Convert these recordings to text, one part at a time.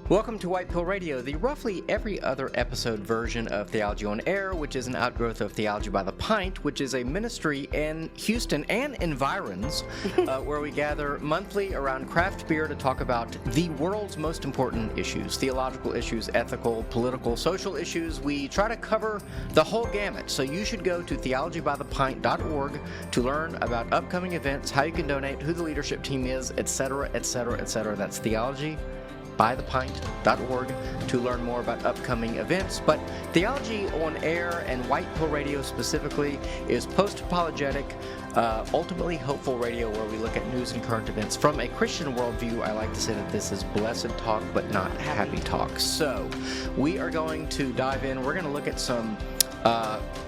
Welcome to White Pill Radio, the roughly every other episode version of Theology on Air, which is an outgrowth of Theology by the Pint, which is a ministry in Houston and environs, where we gather monthly around craft beer to talk about the world's most important issues, theological issues, ethical, political, social issues. We try to cover the whole gamut, so you should go to theologybythepint.org to learn about upcoming events, how you can donate, who the leadership team is, etc., etc., etc. That's theologybythepint.org to learn more about upcoming events. But Theology on Air and White Pill Radio specifically is post-apologetic, ultimately hopeful radio where we look at news and current events from a Christian worldview. I like to say that this is blessed talk, but not happy talk. So we are going to dive in. We're going to look at some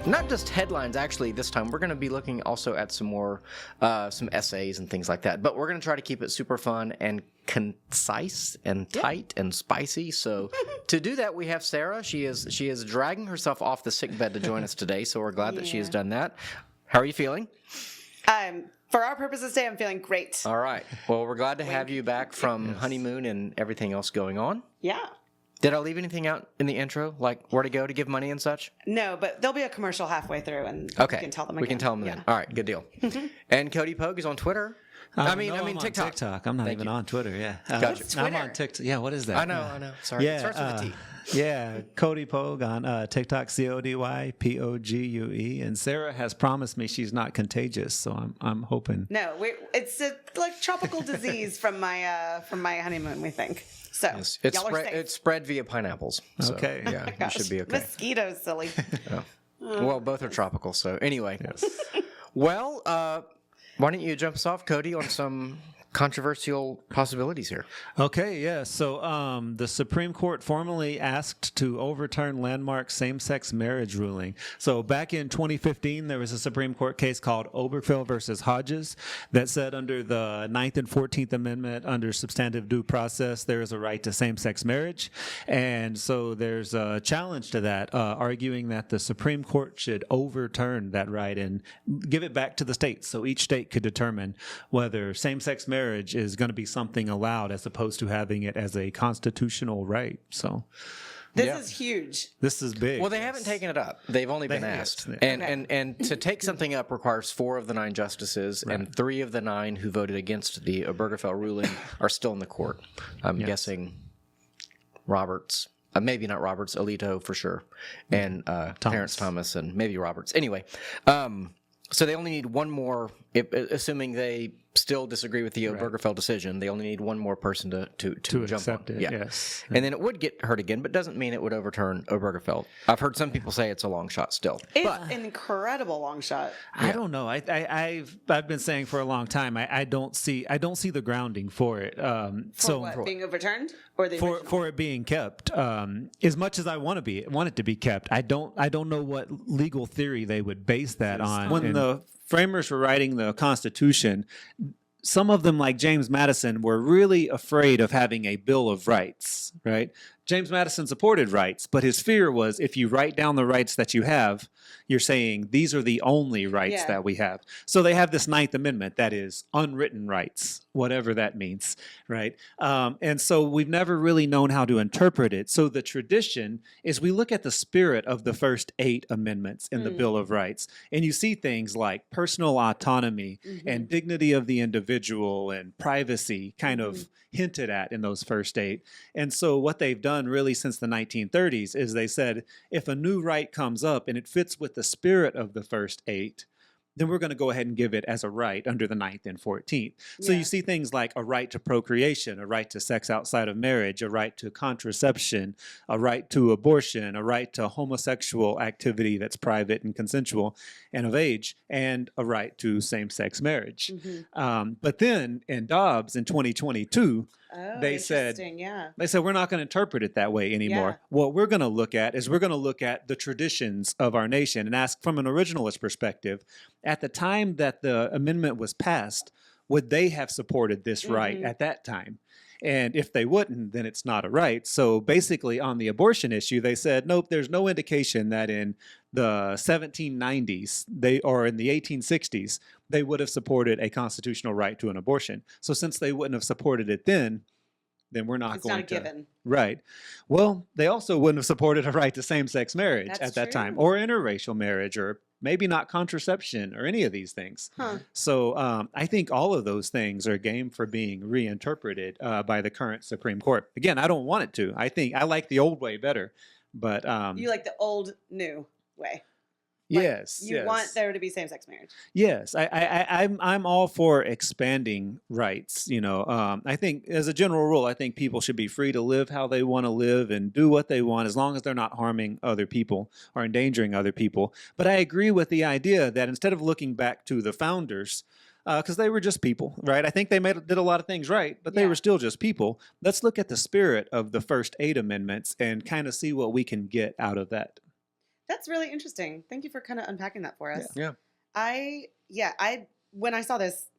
not just headlines, actually, this time. We're going to be looking also at some more, some essays and things like that. But we're going to try to keep it super fun and concise and tight and spicy. So to do that, we have Sarah. She is dragging herself off the sick bed to join us today. So we're glad that she has done that. How are you feeling? For our purposes today, I'm feeling great. All right. Well, we're glad to have you back from honeymoon and everything else going on. Yeah. Did I leave anything out in the intro, like where to go to give money and such? No, but there'll be a commercial halfway through, and we can tell them again. We can tell them then. All right, good deal. And Cody Pogue is on Twitter. I mean TikTok. TikTok. I'm not even on Twitter. Yeah. Gotcha. What's Twitter? I'm on TikTok. Yeah. What is that? I know. Sorry. Yeah, It starts with a T. Yeah, Cody Pogue on TikTok, CodyPogue, and Sarah has promised me she's not contagious, so I'm hoping. No, it's a tropical disease from my honeymoon, we think. So Yes. it's spread via pineapples. So, Okay. Yeah, you should be okay. Mosquitoes, silly. Yeah. Well, both are tropical. So anyway. Yes. Well, why don't you jump us off, Cody, on some controversial possibilities here? Okay, yeah. So the Supreme Court formally asked to overturn landmark same-sex marriage ruling. So back in 2015, there was a Supreme Court case called Obergefell versus Hodges that said under the 9th and 14th Amendment, under substantive due process, there is a right to same-sex marriage. And so there's a challenge to that, arguing that the Supreme Court should overturn that right and give it back to the states so each state could determine whether same-sex marriage is going to be something allowed as opposed to having it as a constitutional right. So this is huge. This is big. Well, they haven't taken it up. They've only been asked. And to take something up requires 4 of the 9 justices, and 3 of the 9 who voted against the Obergefell ruling are still in the court. I'm guessing Roberts. Maybe not Roberts, Alito for sure, and Terrence Thomas, and maybe Roberts. Anyway, so they only need one more, assuming they still disagree with the Obergefell decision. They only need one more person to jump accept on. it. Yes, and then it would get heard again, but doesn't mean it would overturn Obergefell. I've heard some people say it's a long shot still. It's an incredible long shot. I don't know. I've been saying for a long time. I don't see the grounding for it. For what, being overturned, or the for it being kept. As much as I want it to be kept, I don't know what legal theory they would base that on. When the framers were writing the Constitution, some of them, like James Madison, were really afraid of having a Bill of Rights, right? James Madison supported rights, but his fear was if you write down the rights that you have, you're saying these are the only rights that we have. So they have this 9th Amendment that is unwritten rights, whatever that means, right? And so we've never really known how to interpret it. So the tradition is we look at the spirit of the first 8 amendments in the Bill of Rights, and you see things like personal autonomy and dignity of the individual and privacy kind of hinted at in those first 8. And so what they've done really since the 1930s is they said, if a new right comes up and it fits with the spirit of the first 8, then we're going to go ahead and give it as a right under the 9th and 14th. So you see things like a right to procreation, a right to sex outside of marriage, a right to contraception, a right to abortion, a right to homosexual activity that's private and consensual and of age, and a right to same-sex marriage. But then in Dobbs in 2022, they said we're not going to interpret it that way anymore. What we're going to look at is the traditions of our nation and ask from an originalist perspective, at the time that the amendment was passed, would they have supported this right at that time? And if they wouldn't, then it's not a right. So basically on the abortion issue, they said, nope, there's no indication that in the 1790s or in the 1860s, they would have supported a constitutional right to an abortion. So since they wouldn't have supported it then, then we're not It's going not a to. given. Right. Well, they also wouldn't have supported a right to same-sex marriage That's at that time, true. or interracial marriage, or maybe not contraception, or any of these things. Huh. So I think all of those things are game for being reinterpreted by the current Supreme Court. Again, I don't want it to. I think I like the old way better, but You like the old, new way. Like, yes, you yes. want there to be same-sex marriage. Yes, I'm all for expanding rights. I think as a general rule, I think people should be free to live how they want to live and do what they want, as long as they're not harming other people or endangering other people. But I agree with the idea that instead of looking back to the founders, because they were just people, right? I think they did a lot of things right, but they Yeah. were still just people. Let's look at the spirit of the first 8 amendments and kind of see what we can get out of that. That's really interesting. Thank you for kind of unpacking that for us. Yeah. When I saw this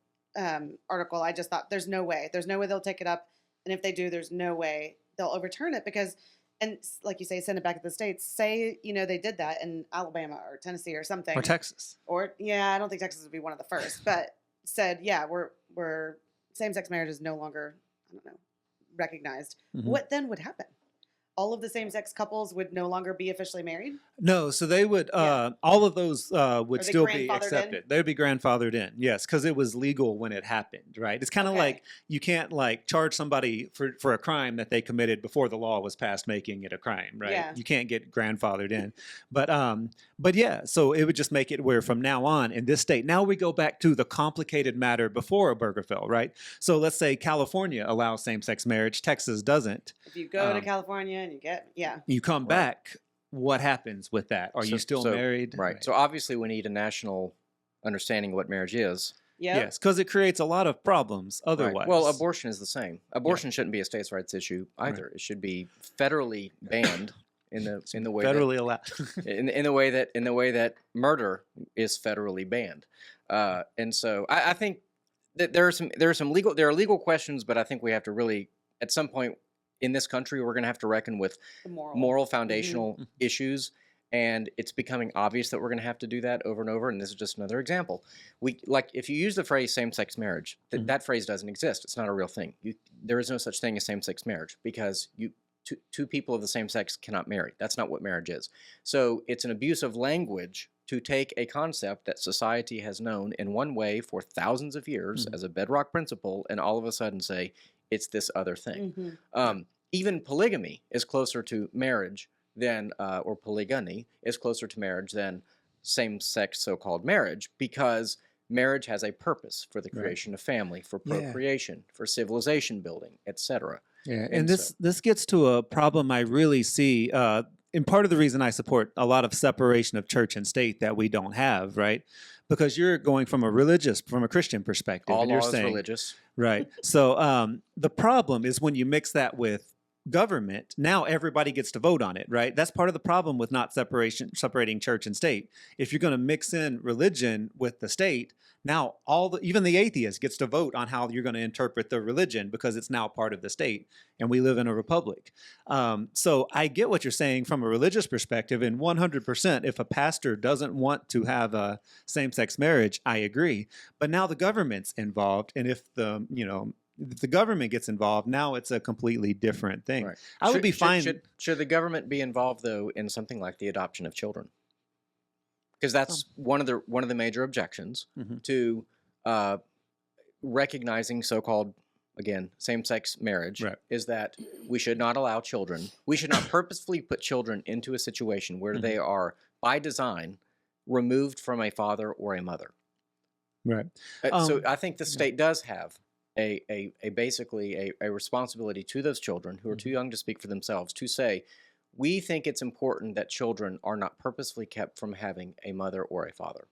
article, I just thought there's no way they'll take it up. And if they do, there's no way they'll overturn it because, and like you say, send it back to the states. Say, they did that in Alabama or Tennessee or something. Or Texas. Or, I don't think Texas would be one of the first, but said, we're same-sex marriage is no longer, recognized. Mhm. What then would happen? All of the same-sex couples would no longer be officially married? No, so they would, Yeah. all of those would Are they still be grandfathered accepted. in? They'd be grandfathered in, yes, because it was legal when it happened, right? It's kind of Okay. like you can't charge somebody for a crime that they committed before the law was passed making it a crime, right? Yeah. You can't get grandfathered in. But yeah, so it would just make it where from now on in this state, now we go back to the complicated matter before Obergefell, right? So let's say California allows same-sex marriage, Texas doesn't. If you go to California and You come back, what happens with that? Are you still married? Right. So obviously we need a national understanding of what marriage is. Yes, because it creates a lot of problems otherwise. Right. Well, abortion is the same. Abortion shouldn't be a states' rights issue either. Right. It should be federally banned in the way federally allowed in the way that murder is federally banned. And so I think that there are legal questions, but I think we have to really at some point in this country we're going to have to reckon with the moral foundational issues. And it's becoming obvious that we're going to have to do that over and over. And this is just another example. If you use the phrase same-sex marriage, that phrase doesn't exist. It's not a real thing. There is no such thing as same-sex marriage because two people of the same sex cannot marry. That's not what marriage is. So it's an abuse of language to take a concept that society has known in one way for thousands of years as a bedrock principle and all of a sudden say it's this other thing. Even polygamy is closer to marriage than, or polygyny is closer to marriage than same-sex so-called marriage because marriage has a purpose for the creation of family, for procreation, for civilization building, etc. Yeah, and this gets to a problem I really see. And part of the reason I support a lot of separation of church and state that we don't have, right? Because you're going from a Christian perspective. All and you're law is saying, religious. Right. So the problem is when you mix that with government, now everybody gets to vote on it, right? That's part of the problem with not separating church and state. If you're going to mix in religion with the state, now even the atheist gets to vote on how you're going to interpret the religion because it's now part of the state, and we live in a republic. So I get what you're saying from a religious perspective, and 100%, if a pastor doesn't want to have a same-sex marriage, I agree. But now the government's involved, and if the government gets involved, now it's a completely different thing. Right. I would be fine. Should the government be involved though in something like the adoption of children? Because that's one of the major objections to recognizing so-called, again, same-sex marriage is that we should not allow children. We should not purposefully put children into a situation where they are by design removed from a father or a mother. Right. So I think the state does have basically a responsibility to those children who are too young to speak for themselves to say, we think it's important that children are not purposefully kept from having a mother or a father.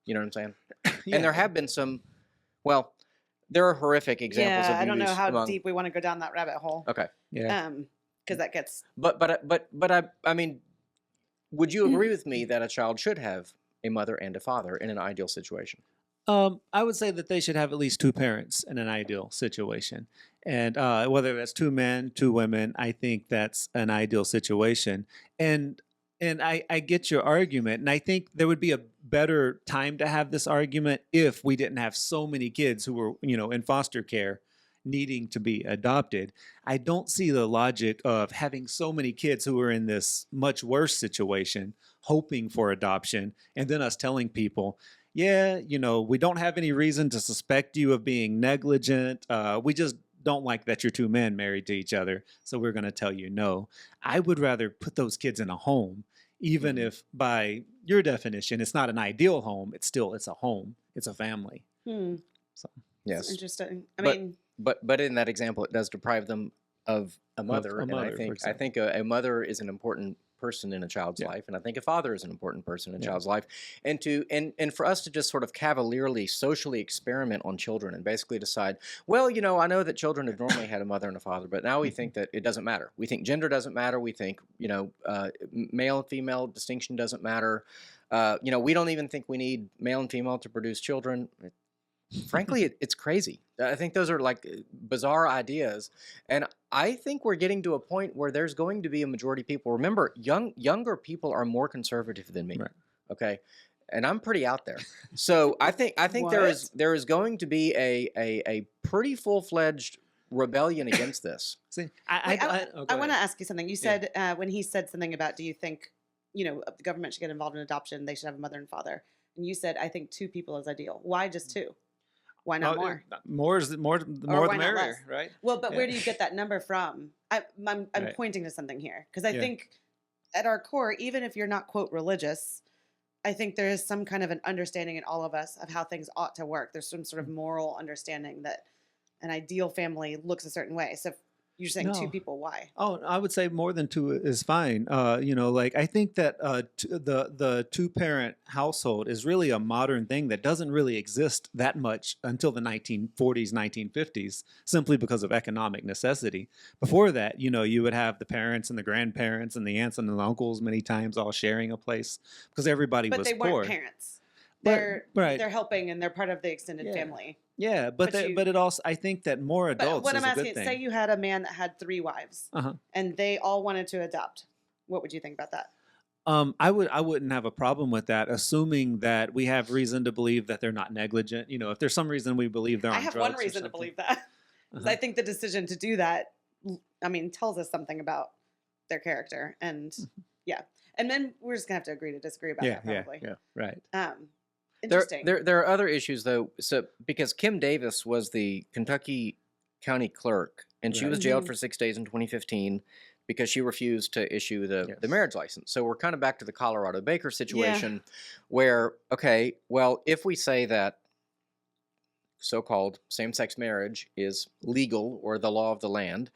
You know what I'm saying? And there have been there are horrific examples of I don't know how among, deep we want to go down that rabbit hole. Okay. Yeah. Because that gets. But I mean, would you agree with me that a child should have a mother and a father in an ideal situation? I would say that they should have at least 2 parents in an ideal situation. And whether that's 2 men, 2 women, I think that's an ideal situation. And I get your argument. And I think there would be a better time to have this argument if we didn't have so many kids who were, in foster care needing to be adopted. I don't see the logic of having so many kids who are in this much worse situation, hoping for adoption, and then us telling people, yeah, we don't have any reason to suspect you of being negligent. We just don't like that you're two men married to each other, so we're going to tell you no. I would rather put those kids in a home, even if by your definition, it's not an ideal home. It's a home. It's a family. So, yes. That's interesting. I mean, but in that example, it does deprive them of a mother. And I think a mother is an important person in a child's life, and I think a father is an important person in a child's life. And for us to just sort of cavalierly socially experiment on children and basically decide, well, I know that children have normally had a mother and a father, but now we think that it doesn't matter. We think gender doesn't matter. We think male and female distinction doesn't matter. We don't even think we need male and female to produce children. Frankly, it's crazy. I think those are like bizarre ideas. And I think we're getting to a point where there's going to be a majority of people. Remember, younger people are more conservative than me. Right. Okay. And I'm pretty out there. So I think there is going to be a pretty full-fledged rebellion against this. See, I want to ask you something. You said when he said something about, do you think, the government should get involved in adoption, they should have a mother and father. And you said, I think 2 people is ideal. Why just 2? Why not more? More the merrier, right? Well, but where do you get that number from? I'm pointing to something here because I think at our core, even if you're not, quote, religious, I think there is some kind of an understanding in all of us of how things ought to work. There's some sort of moral understanding that an ideal family looks a certain way. So if you're saying 2 people, why? Oh, I would say more than 2 is fine. I think that the 2-parent household is really a modern thing that doesn't really exist that much until the 1940s, 1950s, simply because of economic necessity. Before that, you would have the parents and the grandparents and the aunts and the uncles many times all sharing a place because everybody was poor. But they weren't parents. They're helping and they're part of the extended family. Yeah, but it also, I think that more adults. What I'm asking is, say you had a man that had 3 wives, and they all wanted to adopt. What would you think about that? I wouldn't have a problem with that, assuming that we have reason to believe that they're not negligent. If there's some reason we believe they're on drugs. I have one reason to believe that, because I think the decision to do that, tells us something about their character, and and then we're just gonna have to agree to disagree about that, probably. Yeah, right. Interesting. There are other issues though. So because Kim Davis was the Kentucky county clerk, and she was jailed for 6 days in 2015 because she refused to issue the marriage license. So we're kind of back to the Colorado Baker situation, where if we say that so-called same-sex marriage is legal or the law of the land,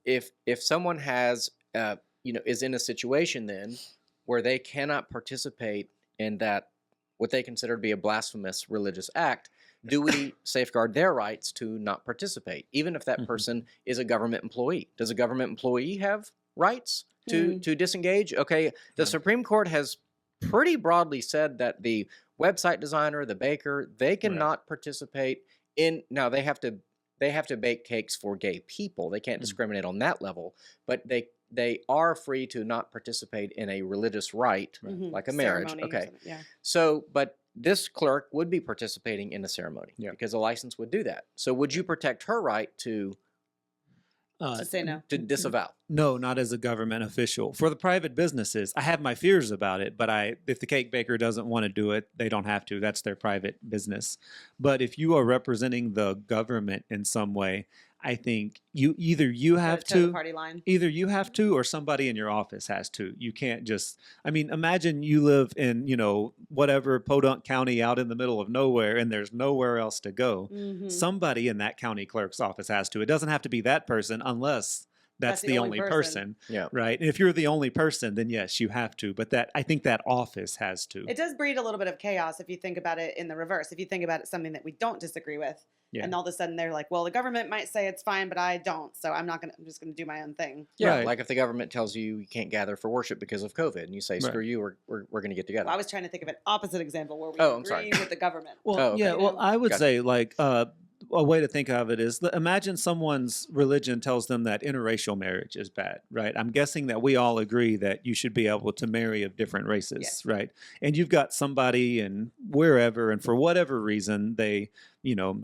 if someone has is in a situation then where they cannot participate in that what they consider to be a blasphemous religious act, do we safeguard their rights to not participate, even if that person is a government employee? Does a government employee have rights to disengage? Okay, the Supreme Court has pretty broadly said that the website designer, the baker, they cannot participate in. Now they have to bake cakes for gay people. They can't discriminate on that level, but they are free to not participate in a religious rite like a marriage. Okay. So, but this clerk would be participating in a ceremony because a license would do that. So would you protect her right to say no? To disavow? No, not as a government official. For the private businesses, I have my fears about it, but if the cake baker doesn't want to do it, they don't have to. That's their private business. But if you are representing the government in some way, I think either you have to, or somebody in your office has to. You can't just, imagine you live in, whatever Podunk County out in the middle of nowhere and there's nowhere else to go. Somebody in that county clerk's office has to. It doesn't have to be that person unless that's the only person. Right? And if you're the only person, then yes, you have to. But I think that office has to. It does breed a little bit of chaos if you think about it in the reverse. If you think about it, something that we don't disagree with. And all of a sudden they're like, well, the government might say it's fine, but I don't. So I'm just going to do my own thing. Yeah. Right. Like if the government tells you can't gather for worship because of COVID and you say, screw you, we're going to get together. Well, I was trying to think of an opposite example where we agree with the government. Well, I would say a way to think of it is, imagine someone's religion tells them that interracial marriage is bad, right? I'm guessing that we all agree that you should be able to marry of different races, Yes. right? And you've got somebody in wherever, and for whatever reason, they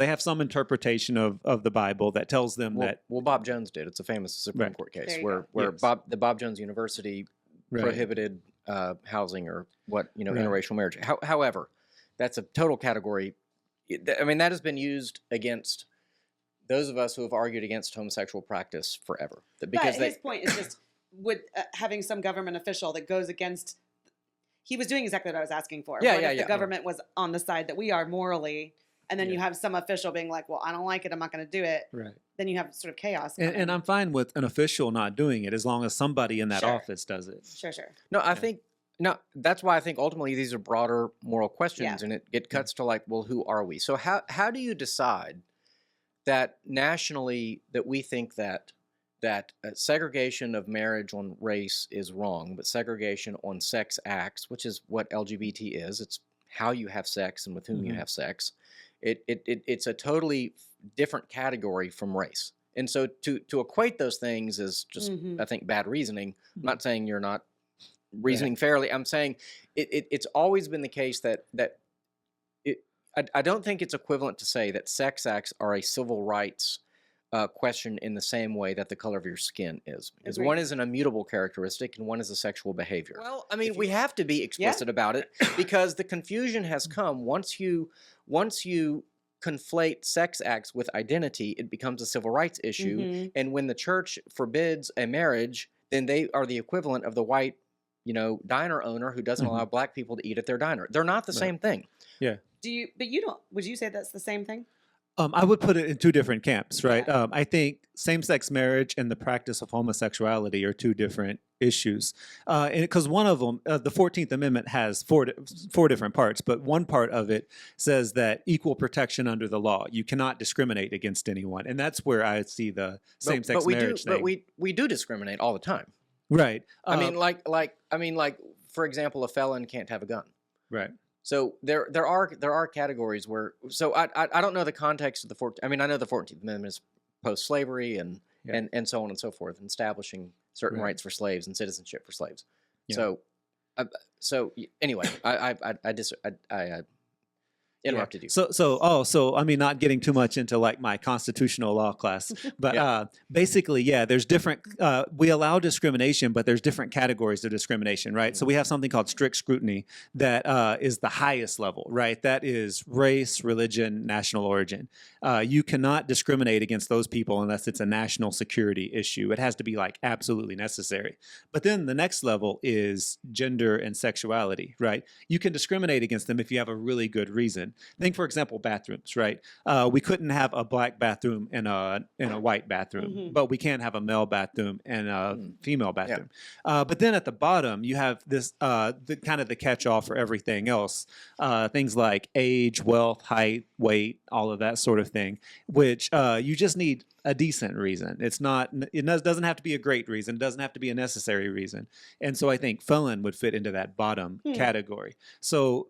have some interpretation of the Bible that tells them that. Well, Bob Jones did. It's a famous Supreme Court case There you where go. the Bob Jones University prohibited housing or interracial marriage. However, that's a total category. I mean, that has been used against those of us who have argued against homosexual practice forever. Because his point is just having some government official that goes against. He was doing exactly what I was asking for. If the government was on the side that we are morally, and then you have some official being like, "Well, I don't like it. I'm not going to do it." Right. Then you have sort of chaos. And I'm fine with an official not doing it as long as somebody in that office does it. Sure. No, I think. No, that's why I think ultimately these are broader moral questions, and it cuts to like, well, who are we? So how do you decide that nationally that we think that segregation of marriage on race is wrong, but segregation on sex acts, which is what LGBT is, it's how you have sex and with whom you have sex, it's a totally different category from race. And so to equate those things is just, I think, bad reasoning. I'm not saying you're not reasoning fairly. I'm saying it's always been the case that I don't think it's equivalent to say that sex acts are a civil rights question in the same way that the color of your skin is. Because one is an immutable characteristic and one is a sexual behavior. Well, I mean, we have to be explicit about it because the confusion has come once you conflate sex acts with identity, it becomes a civil rights issue. And when the church forbids a marriage, then they are the equivalent of the white diner owner who doesn't allow black people to eat at their diner. They're not the same thing. Yeah. Would you say that's the same thing? I would put it in two different camps, right? Yeah. I think same-sex marriage and the practice of homosexuality are two different issues. Because one of them, the 14th Amendment has four different parts, but one part of it says that equal protection under the law. You cannot discriminate against anyone. And that's where I see the same-sex marriage thing. But we do discriminate all the time. Right. I mean, for example, a felon can't have a gun. Right. So there are categories where. So I don't know the context of the 14th. I mean, I know the 14th Amendment is post-slavery and so on and so forth, and establishing certain rights for slaves and citizenship for slaves. Yeah. So anyway, I interrupted you. So I mean, not getting too much into like my constitutional law class, but basically, there's different. We allow discrimination, but there's different categories of discrimination, right? So we have something called strict scrutiny that is the highest level, right? That is race, religion, national origin. You cannot discriminate against those people unless it's a national security issue. It has to be like absolutely necessary. But then the next level is gender and sexuality, right? You can discriminate against them if you have a really good reason. Think, for example, bathrooms, right? We couldn't have a black bathroom and a white bathroom, but we can have a male bathroom and a female bathroom. Yeah. But then at the bottom, you have this the kind of the catch-all for everything else, things like age, wealth, height, weight, all of that sort of thing, which you just need a decent reason. It doesn't have to be a great reason. It doesn't have to be a necessary reason. And so I think felon would fit into that bottom category. So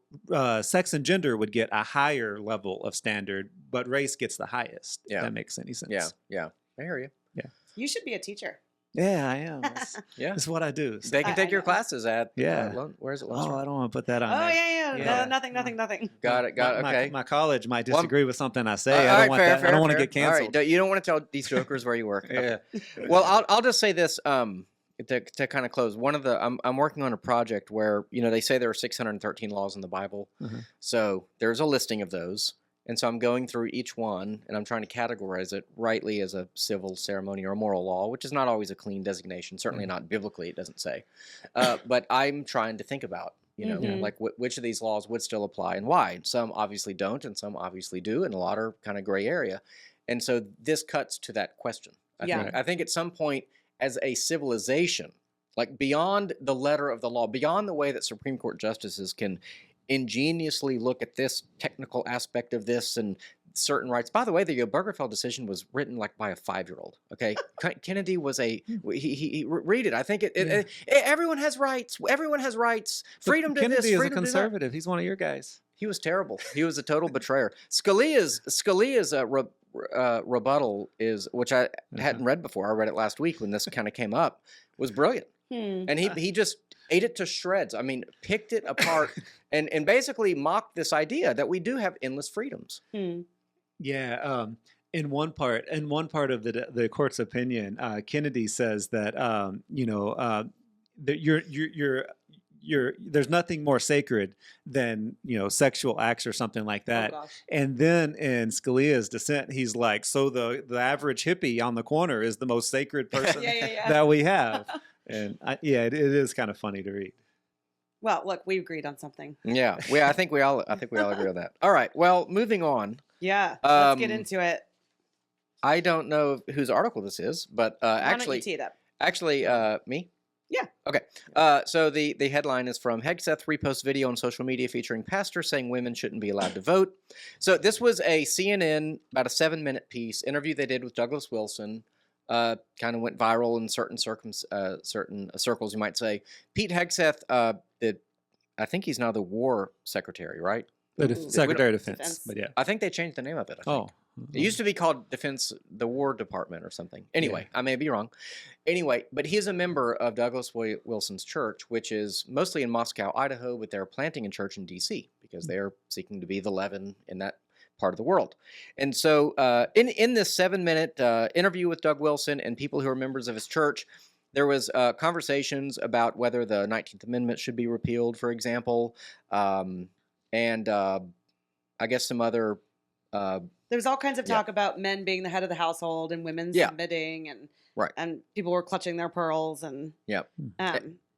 sex and gender would get a higher level of standard, but race gets the highest. Yeah. If that makes any sense. Yeah. I hear you. Yeah. You should be a teacher. Yeah, I am. That's what I do. They can take your classes at where's it? I don't want to put that on. Oh there. No, nothing. Got it. Okay. My college might disagree with something I say. I don't want to get canceled. All right. You don't want to tell these jokers where you work. Yeah. Well, I'll just say this to kind of close. One of the I'm working on a project where they say there are 613 laws in the Bible, so there's a listing of those. And so I'm going through each one, and I'm trying to categorize it rightly as a civil ceremony or a moral law, which is not always a clean designation. Certainly not biblically, it doesn't say. But I'm trying to think about, like which of these laws would still apply and why. Some obviously don't, and some obviously do, and a lot are kind of gray area. And so this cuts to that question. I think at some point, as a civilization, like beyond the letter of the law, beyond the way that Supreme Court justices can ingeniously look at this technical aspect of this and certain rights. By the way, the Obergefell decision was written like by a 5-year-old. Okay, Kennedy was he read it. I think everyone has rights. Everyone has rights. Freedom to Kennedy this. Kennedy is freedom a conservative. He's one of your guys. He was terrible. He was a total betrayer. Scalia's rebuttal is, which I hadn't read before. I read it last week when this kind of came up. Was brilliant, and he just ate it to shreds. I mean, picked it apart and basically mocked this idea that we do have endless freedoms. Yeah. In one part of the court's opinion, Kennedy says that that there's nothing more sacred than sexual acts or something like that. Oh, gosh. And then in Scalia's dissent, he's like, so the average hippie on the corner is the most sacred person that we have. And it is kind of funny to read. Well, look, we agreed on something. Yeah, I think we all agree on that. All right, well, moving on. Yeah, let's get into it. I don't know whose article this is, but Why don't you tee it up? Actually, me. Yeah. Okay. So the headline is from Hegseth reposts video on social media featuring pastor saying women shouldn't be allowed to vote. So this was a CNN, about a 7-minute piece, interview they did with Douglas Wilson. Kind of went viral in certain circles, you might say. Pete Hegseth, I think he's now the War Secretary, right? Secretary of Defense. But yeah. I think they changed the name of it. I think. It used to be called the War Department or something. Anyway, I may be wrong. Anyway, but he is a member of Douglas Wilson's church, which is mostly in Moscow, Idaho, but they're planting a church in D.C. because they're seeking to be the leaven in that part of the world. And so in this 7-minute interview with Doug Wilson and people who are members of his church, there was conversations about whether the 19th Amendment should be repealed, for example, and I guess some other... there was all kinds of talk about men being the head of the household and women submitting, and people were clutching their pearls, and and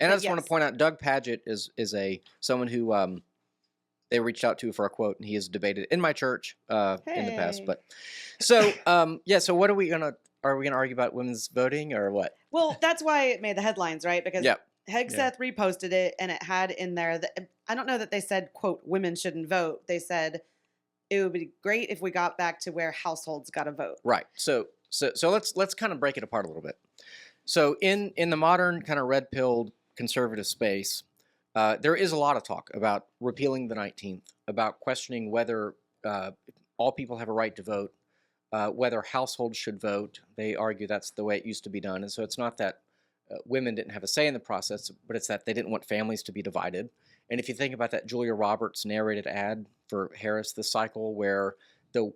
I just want to point out, Doug Padgett is someone who they reached out to for a quote, and he has debated in my church in the past. But so so what are we gonna argue about women's voting or what? Well, that's why it made the headlines, right? Because Hegseth reposted it, and it had in there that, I don't know that they said, quote, women shouldn't vote. They said it would be great if we got back to where households got a vote. Right. So let's kind of break it apart a little bit. So in the modern kind of red-pilled conservative space, there is a lot of talk about repealing the 19th, about questioning whether all people have a right to vote, whether households should vote. They argue that's the way it used to be done. And so it's not that women didn't have a say in the process, but it's that they didn't want families to be divided. And if you think about that Julia Roberts narrated ad for Harris this cycle, where the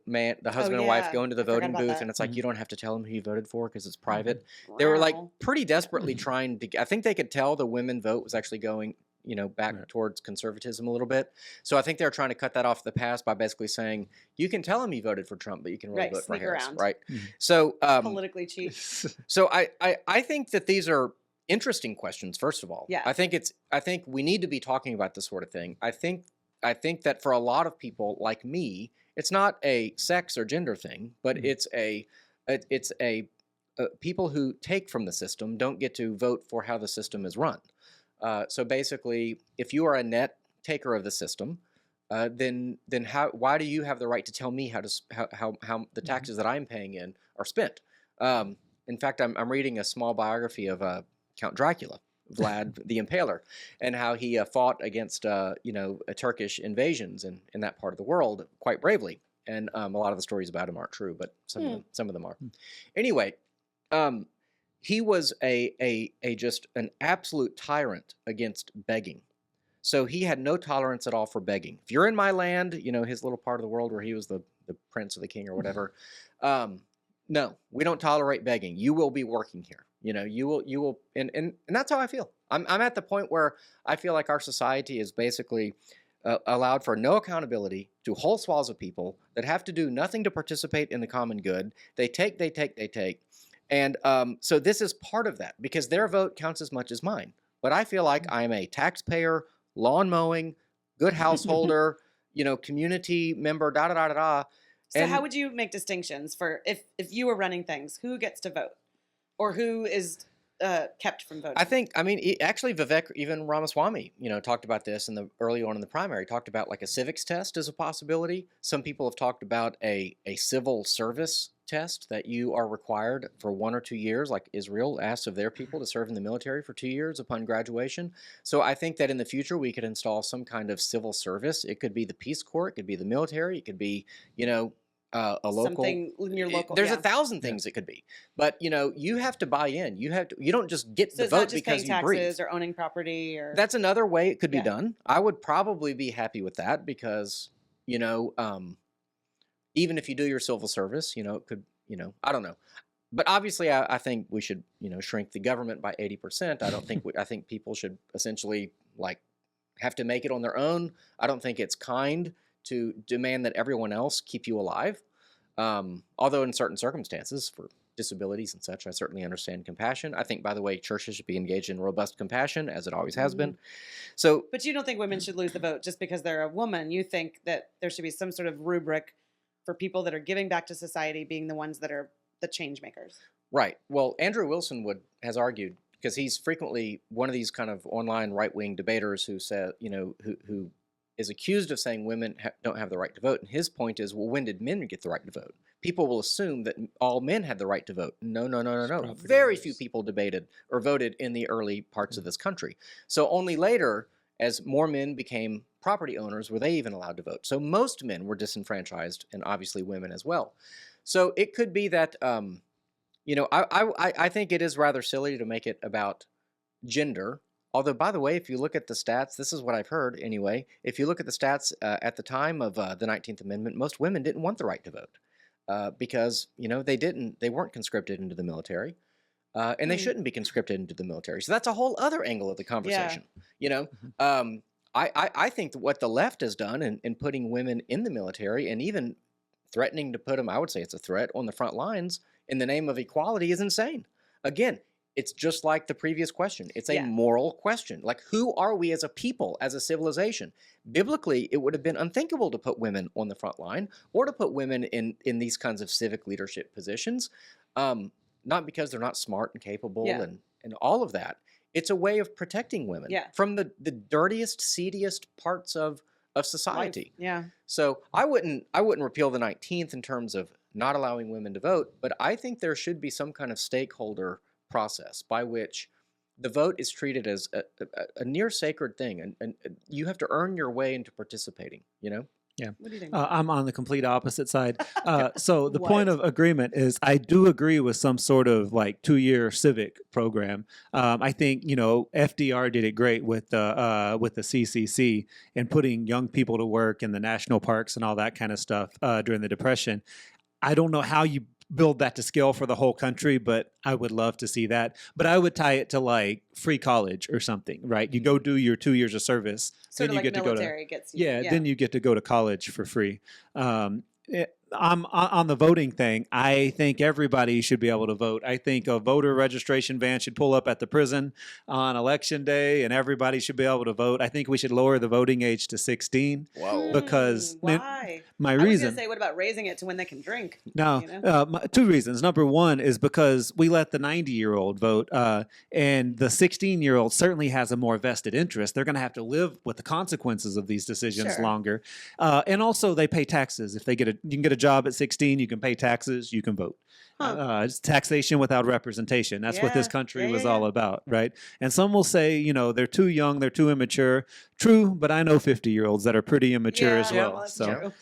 husband and wife go into the voting booth, and it's like, you don't have to tell them who you voted for because it's private. They were like pretty desperately trying to, I think they could tell the women vote was actually going, back towards conservatism a little bit. So I think they're trying to cut that off the pass by basically saying, you can tell them you voted for Trump, but you can really vote for Harris, right? So politically cheap. So I think that these are interesting questions. First of all, I think we need to be talking about this sort of thing. I think that for a lot of people like me, it's not a sex or gender thing, but it's a people who take from the system don't get to vote for how the system is run. So basically, if you are a net taker of the system, then why do you have the right to tell me how the taxes that I'm paying in are spent? In fact, I'm reading a small biography of Count Dracula, Vlad the Impaler, and how he fought against Turkish invasions in that part of the world quite bravely. And a lot of the stories about him aren't true, but some of them are. Anyway, he was just an absolute tyrant against begging. So he had no tolerance at all for begging. If you're in my land, his little part of the world where he was the prince or the king or whatever, no, we don't tolerate begging. You will be working here. You will, and that's how I feel. I'm at the point where I feel like our society is basically allowed for no accountability to whole swaths of people that have to do nothing to participate in the common good. They take. And so this is part of that, because their vote counts as much as mine. But I feel like I'm a taxpayer, lawn mowing, good householder, community member, So how would you make distinctions for if you were running things, who gets to vote? Or who is kept from voting? Actually, Vivek, even Ramaswamy, talked about this early on in the primary, talked about like a civics test as a possibility. Some people have talked about a civil service test that you are required for 1 or 2 years, like Israel asks of their people to serve in the military for 2 years upon graduation. So I think that in the future we could install some kind of civil service. It could be the Peace Corps, it could be the military, it could be, a local. Something in your local. There's 1,000 things it could be, but you have to buy in. You don't just get So the it's vote not just because paying you taxes breathe. or owning property or. That's another way it could be Yeah. done. I would probably be happy with that because even if you do your civil service, it could, I don't know. But obviously, I think we should, shrink the government by 80%. I think people should essentially have to make it on their own. I don't think it's kind to demand that everyone else keep you alive. Although in certain circumstances, for disabilities and such, I certainly understand compassion. I think, by the way, churches should be engaged in robust compassion, as it always has been. So, But you don't think women should lose the vote just because they're a woman. You think that there should be some sort of rubric for people that are giving back to society being the ones that are the change makers. right. Well, Andrew Wilson has argued, because he's frequently one of these kind of online right-wing debaters who said, who is accused of saying women don't have the right to vote. And his point is, well, when did men get the right to vote? People will assume that all men had the right to vote. No. Very few people debated or voted in the early parts of this country. So only later, as more men became property owners, were they even allowed to vote. So most men were disenfranchised, and obviously women as well. So it could be that, I think it is rather silly to make it about gender. Although, by the way, if you look at the stats, this is what I've heard anyway, if you look at the stats at the time of the 19th Amendment, most women didn't want the right to vote because, they weren't conscripted into the military. And they shouldn't be conscripted into the military. So that's a whole other angle of the conversation. I think that what the left has done in putting women in the military and even threatening to put them, I would say it's a threat, on the front lines in the name of equality is insane. Again, it's just like the previous question. It's a moral question. Like, who are we as a people, as a civilization? Biblically, it would have been unthinkable to put women on the front line or to put women in these kinds of civic leadership positions, not because they're not smart and capable and all of that. It's a way of protecting women from the dirtiest, seediest parts of society. Life. Yeah. So I wouldn't repeal the 19th in terms of not allowing women to vote, but I think there should be some kind of stakeholder process by which the vote is treated as a near sacred thing, and you have to earn your way into participating. Yeah. What do you think? I'm on the complete opposite side. So the What? point of agreement is I do agree with some sort of 2-year civic program. I think, FDR did it great with the CCC and putting young people to work in the national parks and all that kind of stuff during the Depression. I don't know how you build that to scale for the whole country, but I would love to see that. But I would tie it to free college or something, right? You go do your 2 years of service, Sort then of you like get to go to military gets you. then you get to go to college for free. I'm on the voting thing. I think everybody should be able to vote. I think a voter registration van should pull up at the prison on election day, and everybody should be able to vote. I think we should lower the voting age to 16. Whoa. Because why? my I was reason. going to say, what about raising it to when they can drink? No, 2 reasons. Number one is because we let the 90-year-old vote, and the 16-year-old certainly has a more vested interest. They're going to have to live with the consequences of these decisions Sure. longer, and also they pay taxes. If you can get a job at 16, you can pay taxes, you can vote. It's taxation without representation. That's what this country was all about, right? And some will say, they're too young, they're too immature. True, but I know 50-year-olds that are pretty immature as well. That's So. true.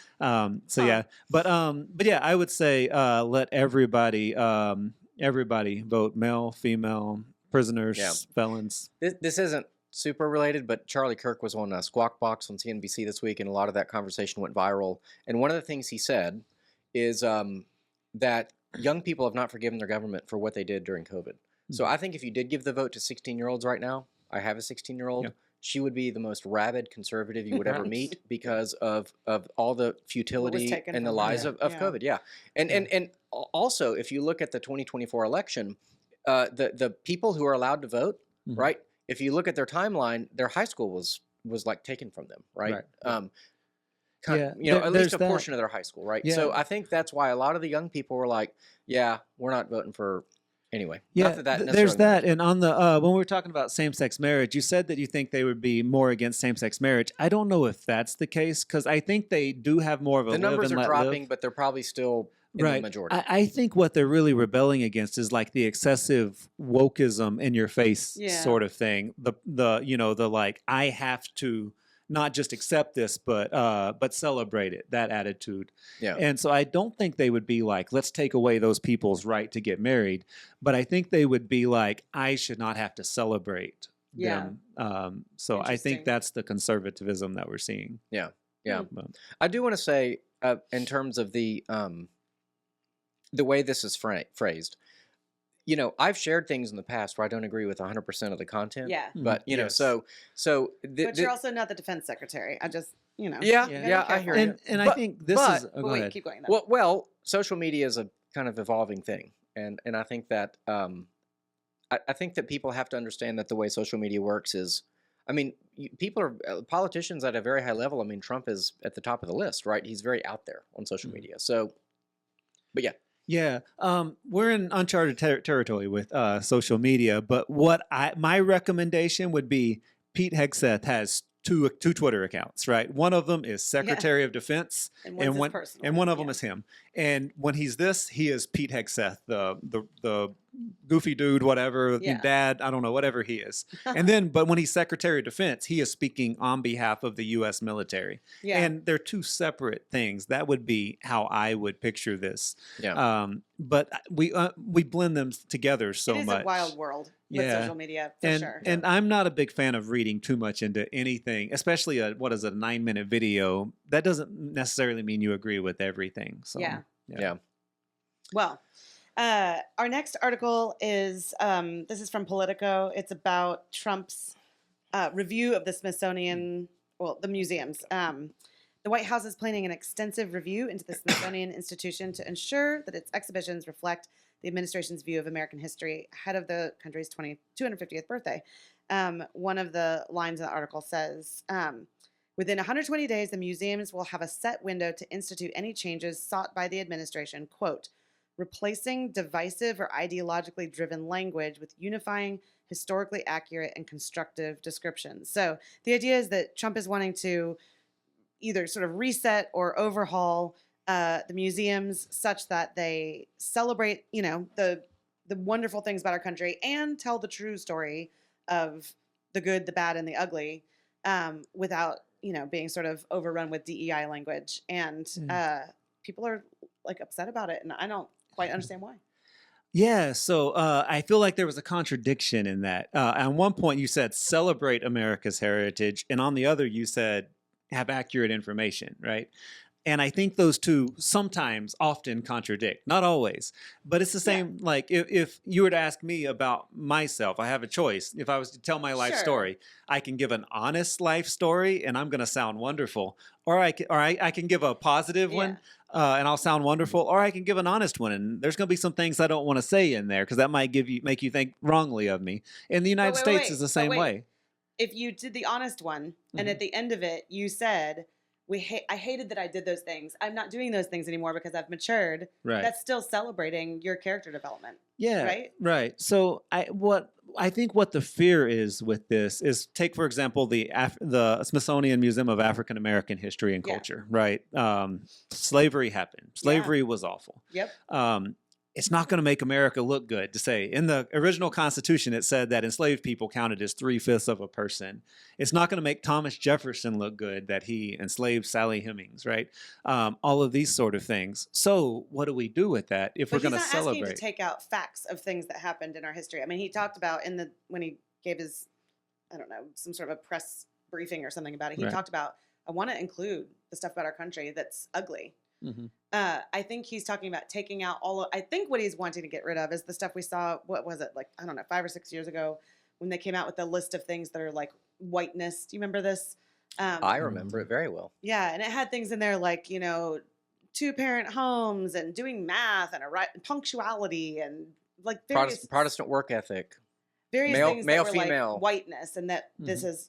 Yeah, but yeah, I would say let everybody vote, male, female, prisoners, felons. This isn't super related, but Charlie Kirk was on Squawk Box on CNBC this week, and a lot of that conversation went viral. And one of the things he said is that young people have not forgiven their government for what they did during COVID. So I think if you did give the vote to 16-year-olds right now, I have a 16-year-old. Yeah. She would be the most rabid conservative you would ever meet because of all the futility and the lies of COVID. Yeah. And also, if you look at the 2024 election, the people who are allowed to vote, right? If you look at their timeline, their high school was taken from them, right? At least a portion of their high school, right? Yeah. So I think that's why a lot of the young people were like, yeah, we're not voting for. Anyway, yeah, not that there's that. And on the when we were talking about same-sex marriage, you said that you think they would be more against same-sex marriage. I don't know if that's the case because I think they do have more of a the numbers live and are let dropping, live. but they're probably still in the Right. majority. I think what they're really rebelling against is like the excessive wokeism in your face Yeah. sort of thing. The like I have to not just accept this, but celebrate it. That attitude. Yeah. And so I don't think they would be like, let's take away those people's right to get married. But I think they would be like, I should not have to celebrate Yeah. them. So I think Interesting. that's the conservatism that we're seeing. Yeah. But- I do want to say, in terms of the way this is phrased, I've shared things in the past where I don't agree with 100% of the content. Yeah. But Yes. But you're also not the defense secretary. I just, Yeah, I hear you. And I But- think this but- is. Oh, But go wait, ahead. keep going though. Well, social media is a kind of evolving thing, and I think that I think that people have to understand that the way social media works is, I mean, people are politicians at a very high level. I mean, Trump is at the top of the list, right? He's very out there on social media. So, but yeah. Yeah, we're in uncharted territory with social media. But my recommendation would be Pete Hegseth has two Twitter accounts, right? One of them is Secretary of Defense, and one's his one personal, of them is him. And when he's this, he is Pete Hegseth, the goofy dude, whatever, Yeah. dad, I don't know, whatever he is. And then, but when he's Secretary of Defense, he is speaking on behalf of the U.S. military. Yeah. And they're two separate things. That would be how I would picture this. Yeah. But we blend them together so it is much. a wild world with Yeah. social media, for And sure. and I'm not a big fan of reading too much into anything, especially a 9-minute video. That doesn't necessarily mean you agree with everything. So Yeah. Yeah. Well, our next article is this is from Politico. It's about Trump's review of the Smithsonian, the museums. The White House is planning an extensive review into the Smithsonian Institution to ensure that its exhibitions reflect the administration's view of American history ahead of the country's 250th birthday. One of the lines in the article says, within 120 days, the museums will have a set window to institute any changes sought by the administration, quote, replacing divisive or ideologically driven language with unifying, historically accurate, and constructive descriptions. So the idea is that Trump is wanting to either sort of reset or overhaul the museums such that they celebrate, the wonderful things about our country and tell the true story of the good, the bad, and the ugly without, being sort of overrun with DEI language. And people are like upset about it, and I don't quite understand why. Yeah, so I feel like there was a contradiction in that. On one point, you said celebrate America's heritage, and on the other, you said have accurate information, right? And I think those two sometimes, often contradict, not always, but it's the same. Yeah. Like if you were to ask me about myself, I have a choice. If I was to tell my life Sure. story, I can give an honest life story, and I'm going to sound wonderful, or I can give a positive one. And I'll sound wonderful, or I can give an honest one, and there's going to be some things I don't want to say in there because that might make you think wrongly of me. And the United States is the same way. If you did the honest one, and at the end of it, you said, I hated that I did those things. I'm not doing those things anymore because I've matured. Right. That's still celebrating your character development. Yeah. Right? So I think what the fear is with this is take, for example, the Smithsonian Museum of African American History and Culture, right? Slavery happened. Slavery was awful. Yep. It's not going to make America look good to say in the original Constitution, it said that enslaved people counted as 3/5 of a person. It's not going to make Thomas Jefferson look good that he enslaved Sally Hemings, right? All of these sort of things. So what do we do with that if we're going to celebrate? He's not asking to take out facts of things that happened in our history. I mean, he talked about when he gave his, I don't know, some sort of a press briefing or something about it. He talked about, I want to include the stuff about our country that's ugly. Mm-hmm. I think he's talking about taking out I think what he's wanting to get rid of is the stuff we saw, what was it, like, I don't know, 5 or 6 years ago when they came out with the list of things that are like whiteness. Do you remember this? I remember it very well. Yeah, and it had things in there like, 2-parent homes and doing math and punctuality and like various Protestant work ethic. Various male, things male, that were female. like whiteness, and that this is,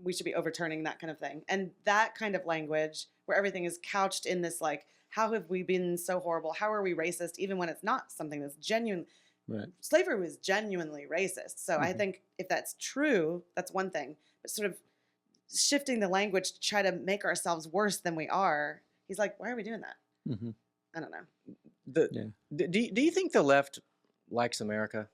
we should be overturning that kind of thing. And that kind of language where everything is couched in this, like, how have we been so horrible? How are we racist? Even when it's not something that's genuine. Right. Slavery was genuinely racist. So I think if that's true, that's one thing. But sort of shifting the language to try to make ourselves worse than we are. He's like, why are we doing that? Mm-hmm. I don't know. Do you think the left likes America?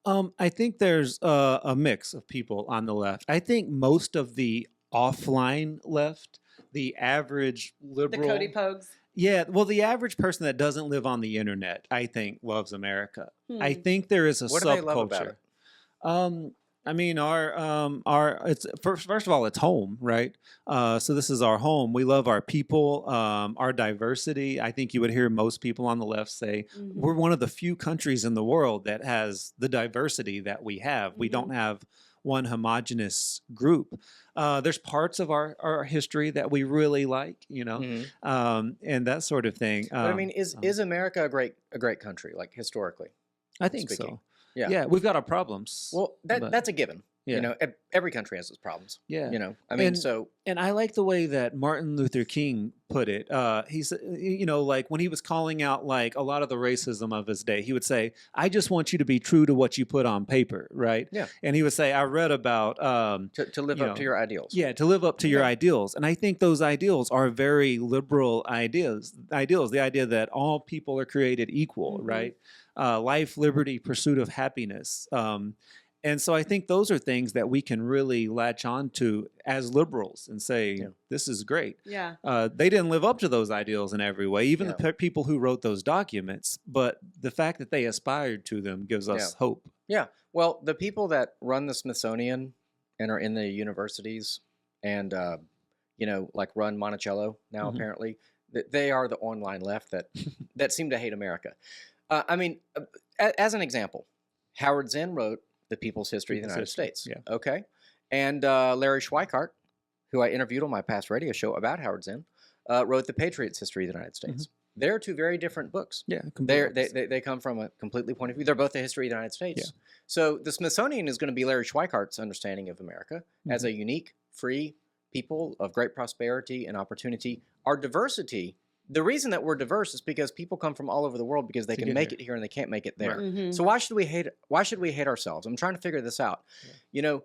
I think there's a mix of people on the left. I think most of the offline left, the average liberal, The Cody Pogues. yeah, well, the average person that doesn't live on the internet, I think, loves America. I Hmm. think there is a What do they love about subculture. it? I mean, our it's first of all, it's home, right? So this is our home. We love our people, our diversity. I think you would hear most people on the left say we're one of the few countries in the world that has the diversity that we have. We don't have one homogenous group. There's parts of our history that we really like, you know, and that sort of thing. But I mean, is America a great country, like historically? I think speaking? so. Yeah. Yeah, we've got our problems. Well, that's a given. Yeah. You know, every country has its problems. Yeah. You know, I mean, And I like the way that Martin Luther King put it. He said, you know, like when he was calling out like a lot of the racism of his day, he would say, "I just want you to be true to what you put on paper," right? Yeah. And he would say, "I read about to live up to your ideals." Yeah, to live up to your ideals. And I think those ideals are very liberal ideas. The idea that all people are created equal, right? Life, liberty, pursuit of happiness. And so I think those are things that we can really latch on to as liberals and say, this is great. Yeah. They didn't live up to those ideals in every way, even the people who wrote those documents. But the fact that they aspired to them gives us hope. Yeah. Well, the people that run the Smithsonian and are in the universities and, you know, like run Monticello now, apparently, they are the online left that seem to hate America. I mean, as an example, Howard Zinn wrote The People's History of the United States. Yeah. Okay. And Larry Schweikart, who I interviewed on my past radio show about Howard Zinn, wrote The Patriots' History of the United States. They're two very different books. Yeah, they come from a completely point of view. They're both the history of the United States. Yeah. So the Smithsonian is going to be Larry Schweikart's understanding of America as a unique, free people of great prosperity and opportunity. Our diversity, the reason that we're diverse is because people come from all over the world because they can make it here and they can't make it there. Mm-hmm. So why should we hate ourselves? I'm trying to figure this out. Yeah. You know,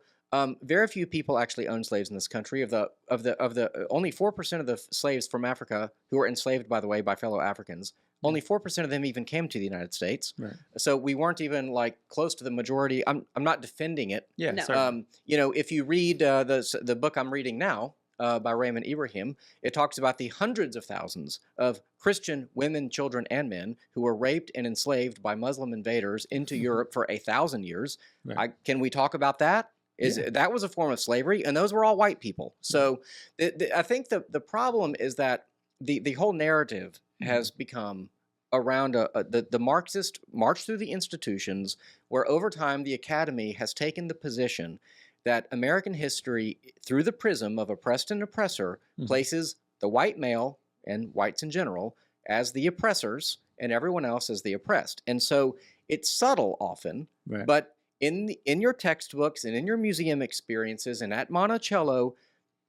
very few people actually own slaves in this country. Of the only 4% of the slaves from Africa who were enslaved, by the way, by fellow Africans, only 4% of them even came to the United States. Right. So we weren't even like close to the majority. I'm not defending it. Yeah. No. You know, if you read the book I'm reading now, by Raymond Ibrahim, it talks about the hundreds of thousands of Christian women, children, and men who were raped and enslaved by Muslim invaders into Europe for 1,000 years. Right. Can we talk about that? That was a form of slavery, and those were all white people. So I think the problem is that the whole narrative has become around the Marxist march through the institutions, where over time the academy has taken the position that American history, through the prism of oppressed and oppressor, places the white male, and whites in general, as the oppressors, and everyone else as the oppressed. And so it's subtle often, but in your textbooks and in your museum experiences and at Monticello,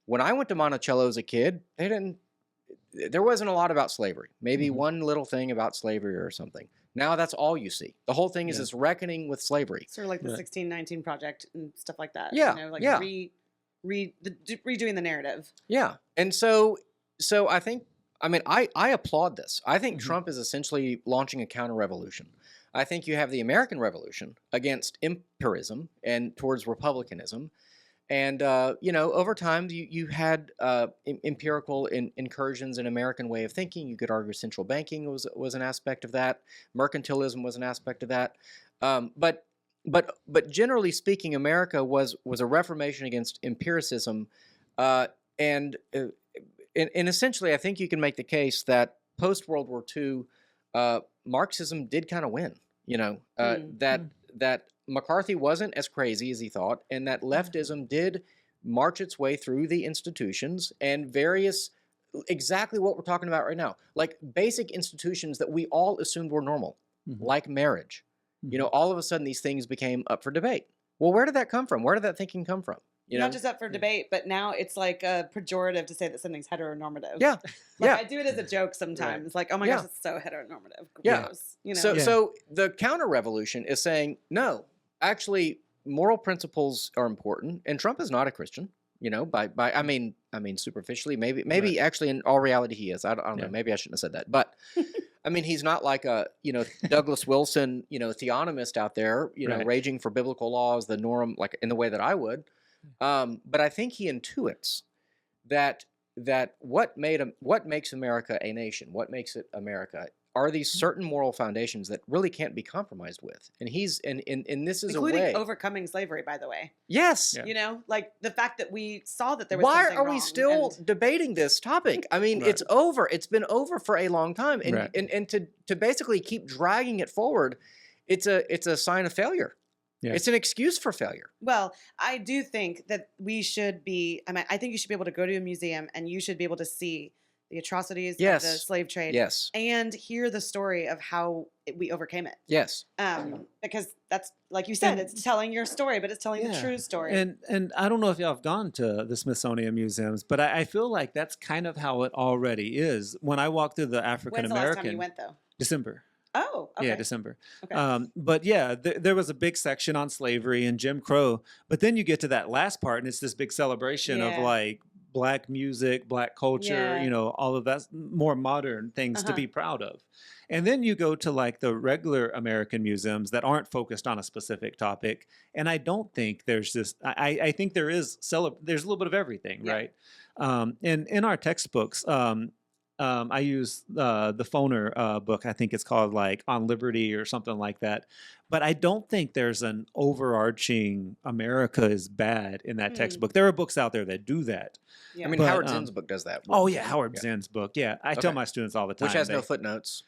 when I went to Monticello as a kid, there wasn't a lot about slavery. Maybe one little thing about slavery or something. Now that's all you see. The whole thing is this reckoning with slavery. Sort of like the 1619 Project and stuff like that. Yeah, you know, like redoing the narrative. Yeah, and so I think, I mean, I applaud this. I think Trump is essentially launching a counter-revolution. I think you have the American Revolution against empirism and towards republicanism. And, you know, over time, you had empirical incursions in American way of thinking. You could argue central banking was an aspect of that. Mercantilism was an aspect of that. But generally speaking, America was a reformation against empiricism. And essentially, I think you can make the case that post-World War II, Marxism did kind of win. You know, that McCarthy wasn't as crazy as he thought, and that leftism did march its way through the institutions and exactly what we're talking about right now, like basic institutions that we all assumed were normal, like marriage. You know, all of a sudden these things became up for debate. Well, where did that come from? Where did that thinking come from? You know? Not just up for debate, but now it's like a pejorative to say that something's heteronormative. Yeah, I do it as a joke sometimes. Right. Like, oh my gosh, it's so heteronormative. Gross. You know? So the counter-revolution is saying, no, actually, moral principles are important, and Trump is not a Christian. by I mean superficially, maybe actually in all reality he is. I don't know. Maybe I shouldn't have said that, but I mean he's not like a Douglas Wilson theonomist out there raging for biblical laws, the norm, like in the way that I would. But I think he intuits that what makes America a nation, what makes it America, are these certain moral foundations that really can't be compromised with. And he's and this is including a way overcoming slavery, by the way. Yes. Yeah. Like the fact that we saw that there was Why something are wrong we still debating this topic? I mean, it's over. It's been over for a long time. And and to basically keep dragging it forward, it's a sign of failure. Yeah. It's an excuse for failure. Well, I do think that we should be, I think you should be able to go to a museum and you should be able to see the atrocities of the slave trade. Yes. And hear the story of how we overcame it. Yes. Because that's, like you said, it's telling your story, but it's telling the true story. And I don't know if y'all have gone to the Smithsonian museums, but I feel like that's kind of how it already is. When I walk through the African American... When's the last time you went, though? December. Oh, okay. Yeah, December. Okay. But yeah, there was a big section on slavery and Jim Crow. But then you get to that last part, and it's this big celebration of like Black music, Black culture, all of that more modern things to be proud of. And then you go to like the regular American museums that aren't focused on a specific topic. And I don't think there's this, I think there's a little bit of everything, right? And in our textbooks, I use the Foner book. I think it's called like On Liberty or something like that. But I don't think there's an overarching America is bad in that textbook. There are books out there that do that. Yeah. I mean, Howard Zinn's book does that. Oh, yeah, Howard Zinn's book. Yeah, I tell my students all the time. Which has no footnotes.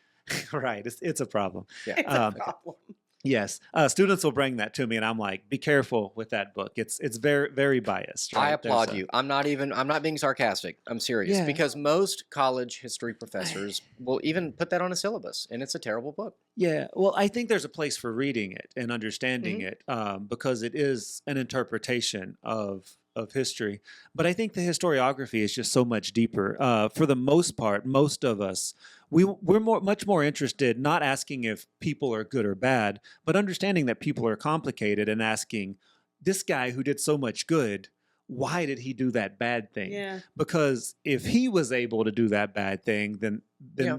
Right, it's a problem. Yeah. It's a problem. Yes, students will bring that to me, and I'm like, "Be careful with that book. It's very very biased." Right? I applaud you. I'm not being sarcastic. I'm serious because most college history professors will even put that on a syllabus, and it's a terrible book. Yeah, well, I think there's a place for reading it and understanding it because it is an interpretation of history. But I think the historiography is just so much deeper. For the most part, most of us, we're much more interested not asking if people are good or bad, but understanding that people are complicated and asking, this guy who did so much good, why did he do that bad thing? Yeah. Because if he was able to do that bad thing, then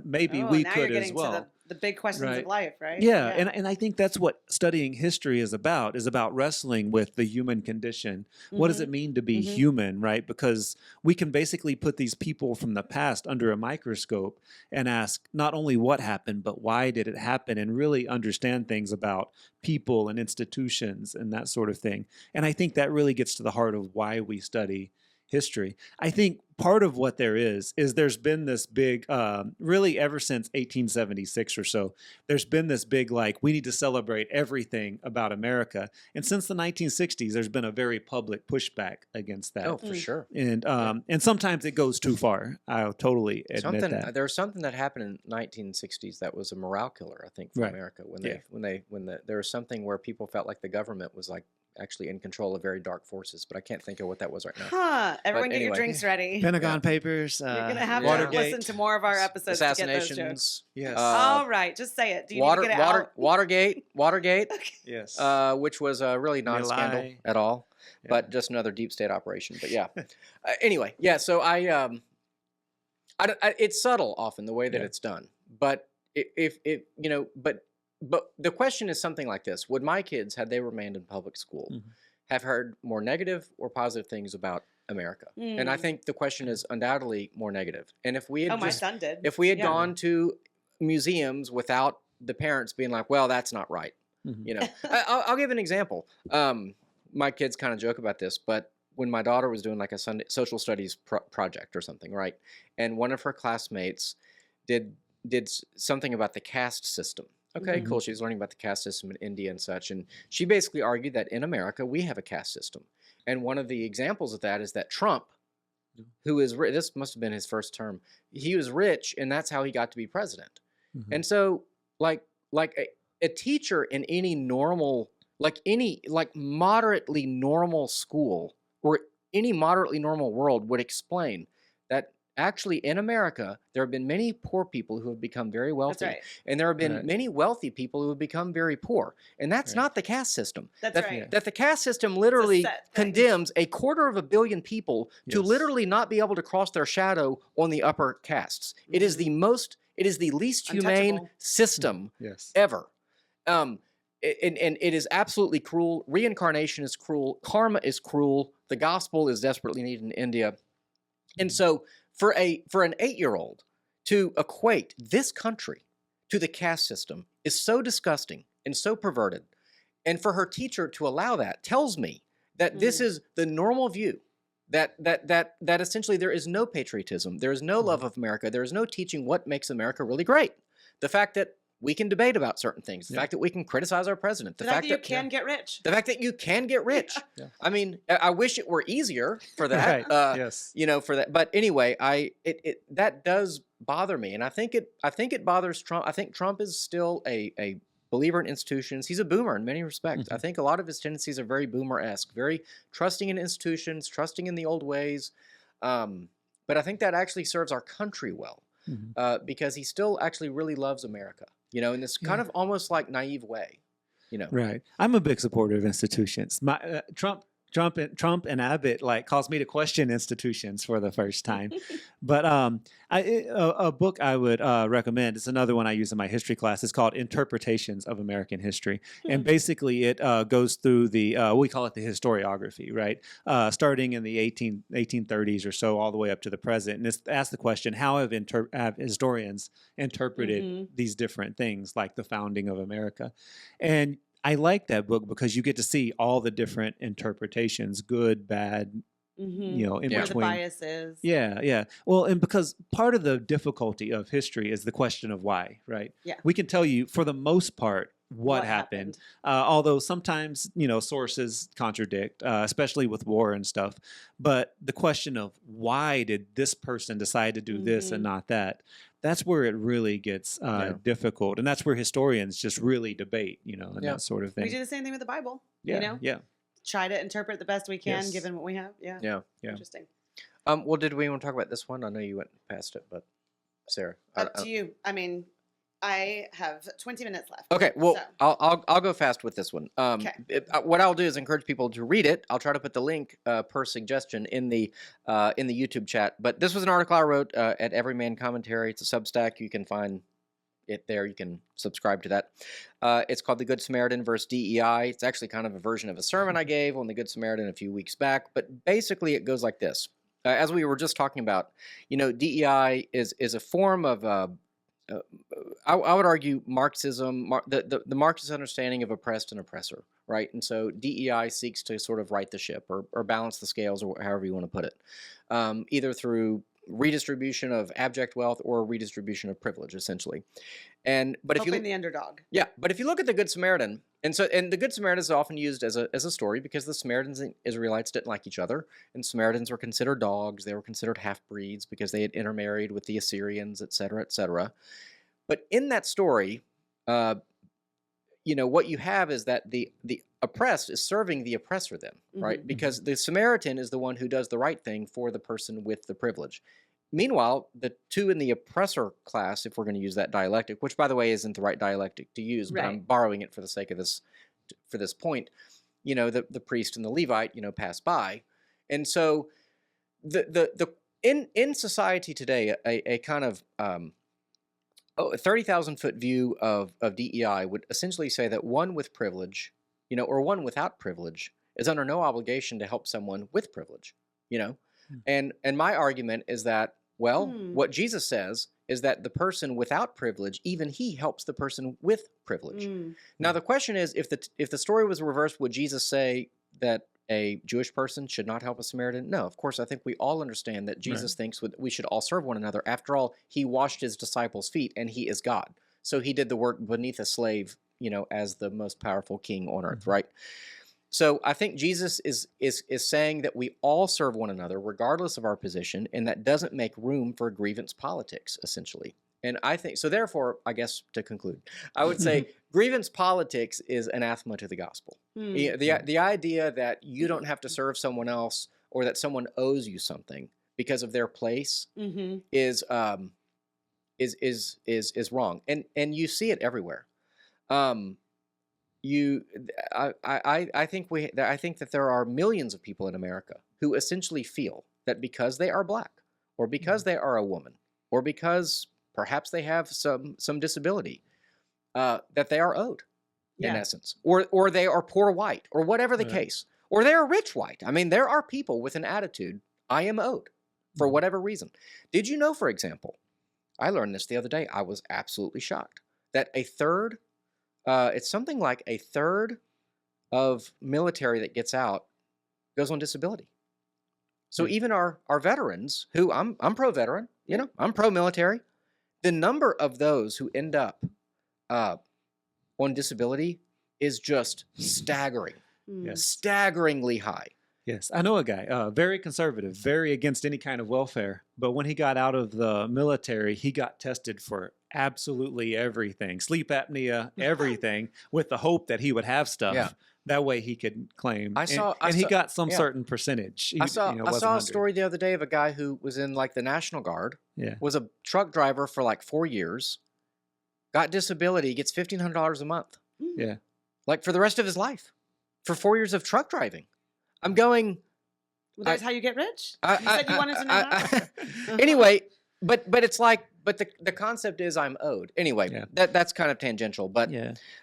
maybe we could as well. The big questions of life, right? Yeah. And I think that's what studying history is about wrestling with the human condition. What does it mean to be human, right? Because we can basically put these people from the past under a microscope and ask not only what happened, but why did it happen, and really understand things about people and institutions and that sort of thing. And I think that really gets to the heart of why we study history. I think part of what there is there's been this big, really ever since 1876 or so, there's been this big, like, we need to celebrate everything about America. And since the 1960s, there's been a very public pushback against that. Oh, for sure. And sometimes it goes too far. I'll totally admit that. There was something that happened in the 1960s that was a morale killer, I think, for America. There was something where people felt like the government was like actually in control of very dark forces, but I can't think of what that was right now. Everyone get your drinks ready. Pentagon Papers. You're going to have Watergate. to listen to more of our episodes Assassinations. to get those jokes. Yes. All right, just say it. Do you need to get it out? Watergate. Okay. Yes. Which was really not a scandal at all, but just another deep state operation. But yeah. Anyway, so it's subtle often the way that it's done, but But the question is something like this. Would my kids, had they remained in public school, have heard more negative or positive things about America? And I think the question is undoubtedly more negative. And if we had my son did. If we had gone to museums without the parents being like, well, that's not right. I'll give an example. My kids kind of joke about this, but when my daughter was doing like a Sunday social studies project or something, right? And one of her classmates did something about the caste system. Okay, cool. She's learning about the caste system in India and such. And she basically argued that in America, we have a caste system. And one of the examples of that is that Trump, who is, this must have been his first term, he was rich, and that's how he got to be president. And so, like a teacher in any normal, moderately normal school or any moderately normal world would explain that actually in America, there have been many poor people who have become very wealthy. That's right. And there have been Right. many wealthy people who have become very poor. And that's Right. not the caste system. That's right. That the caste system literally set thing. condemns 250 million people to Yes. literally not be able to cross their shadow on the upper castes. It is the least humane Untouchable. system Yes. ever. And it is absolutely cruel. Reincarnation is cruel. Karma is cruel. The gospel is desperately needed in India. And so for an 8-year-old to equate this country to the caste system is so disgusting and so perverted. And for her teacher to allow that tells me that this is the normal view, that essentially there is no patriotism, there is no love of America, there is no teaching what makes America really great. The fact that we can debate about certain things, the fact that we can criticize our president, The fact that you can get rich. the fact that you can get rich. Yeah. I mean, I wish it were easier for that. Right. Yes. You know, for that. But anyway, that does bother me, and I think it bothers Trump. I think Trump is still a believer in institutions. He's a boomer in many respects. I think a lot of his tendencies are very boomer-esque, very trusting in institutions, trusting in the old ways. But I think that actually serves our country well, because he still actually really loves America. You know, in this kind of almost like naive way, you know. Right. I'm a big supporter of institutions. Trump and Abbott caused me to question institutions for the first time. But a book I would recommend is another one I use in my history class. It's called Interpretations of American History, and basically it goes through we call it the historiography, right? Starting in the 1830s or so, all the way up to the present, and it's asked the question: how have historians interpreted these different things, like the founding of America? And I like that book because you get to see all the different interpretations, good, bad, in Where between. the bias is. Yeah, yeah. Well, and because part of the difficulty of history is the question of why, right? Yeah. We can tell you, for the most part, what happened. Although sometimes, sources contradict, especially with war and stuff. But the question of why did this person decide to do this and not that, that's where it really gets difficult. And that's where historians just really debate, and that sort of thing. We do the same thing with the Bible, Yeah. Try to interpret the best we can, Yes. given what we have. Yeah. Yeah. Interesting. Well, did we want to talk about this one? I know you went past it, but Sarah. Up to you. I mean, I have 20 minutes left. Okay, well, so. I'll go fast with this one. Okay. What I'll do is encourage people to read it. I'll try to put the link per suggestion in the YouTube chat. But this was an article I wrote at Everyman Commentary. It's a Substack. You can find it there. You can subscribe to that. It's called The Good Samaritan versus DEI. It's actually kind of a version of a sermon I gave on the Good Samaritan a few weeks back. But basically, it goes like this. As we were just talking about, DEI is a form of I would argue Marxism, the Marxist understanding of oppressed and oppressor, right? And so DEI seeks to sort of right the ship or balance the scales, or however you want to put it, either through redistribution of abject wealth or redistribution of privilege, essentially. But Helping the underdog. Yeah, but if you look at the Good Samaritan, and the Good Samaritan is often used as a story because the Samaritans and Israelites didn't like each other, and Samaritans were considered dogs. They were considered half-breeds because they had intermarried with the Assyrians, et cetera, et cetera. But in that story, what you have is that the oppressed is serving the oppressor then, right? Because the Samaritan is the one who does the right thing for the person with the privilege. Meanwhile, the two in the oppressor class, if we're going to use that dialectic, which by the way isn't the right dialectic to use, but I'm borrowing it for the sake of this point, the priest and the Levite, pass by. And so in society today, a kind of a 30,000-foot view of DEI would essentially say that one with privilege, or one without privilege, is under no obligation to help someone with privilege, And my argument is that, what Jesus says is that the person without privilege, even he helps the person with privilege. Now the question is, if the story was reversed, would Jesus say that a Jewish person should not help a Samaritan? No, of course. I think we all understand that Jesus thinks we should all serve one another. After all, he washed his disciples' feet, and he is God. So he did the work beneath a slave, as the most powerful king on earth, right? So I think Jesus is saying that we all serve one another regardless of our position, and that doesn't make room for grievance politics, essentially. And I think, so therefore, I guess to conclude, I would say grievance politics is anathema to the gospel. The idea that you don't have to serve someone else or that someone owes you something, because of their place Mm-hmm. is wrong, and you see it everywhere. I think that there are millions of people in America who essentially feel that because they are black, or because they are a woman, or because perhaps they have some disability, that they are owed, in essence, or they are poor white, or whatever the case, or they are rich white. I mean, there are people with an attitude, I am owed, for whatever reason. Did you know, for example, I learned this the other day. I was absolutely shocked that a third, it's something like a third of military that gets out goes on disability. So even our veterans, who I'm pro-veteran, I'm pro-military, the number of those who end up on disability is just staggering, staggeringly high. Yes, I know a guy, very conservative, very against any kind of welfare. But when he got out of the military, he got tested for absolutely everything, sleep apnea, everything, with the hope that he would have stuff. Yeah. That way he could claim. He got some certain percentage. I saw a story the other day of a guy who was in like the National Guard, was a truck driver for like 4 years, got disability, gets $1,500 a month. Yeah. Like for the rest of his life, for 4 years of truck driving. I'm going. Well, that's how you get rich. You said you wanted to know that. Anyway, but it's like, but the concept is I'm owed. Anyway, that's kind of tangential. But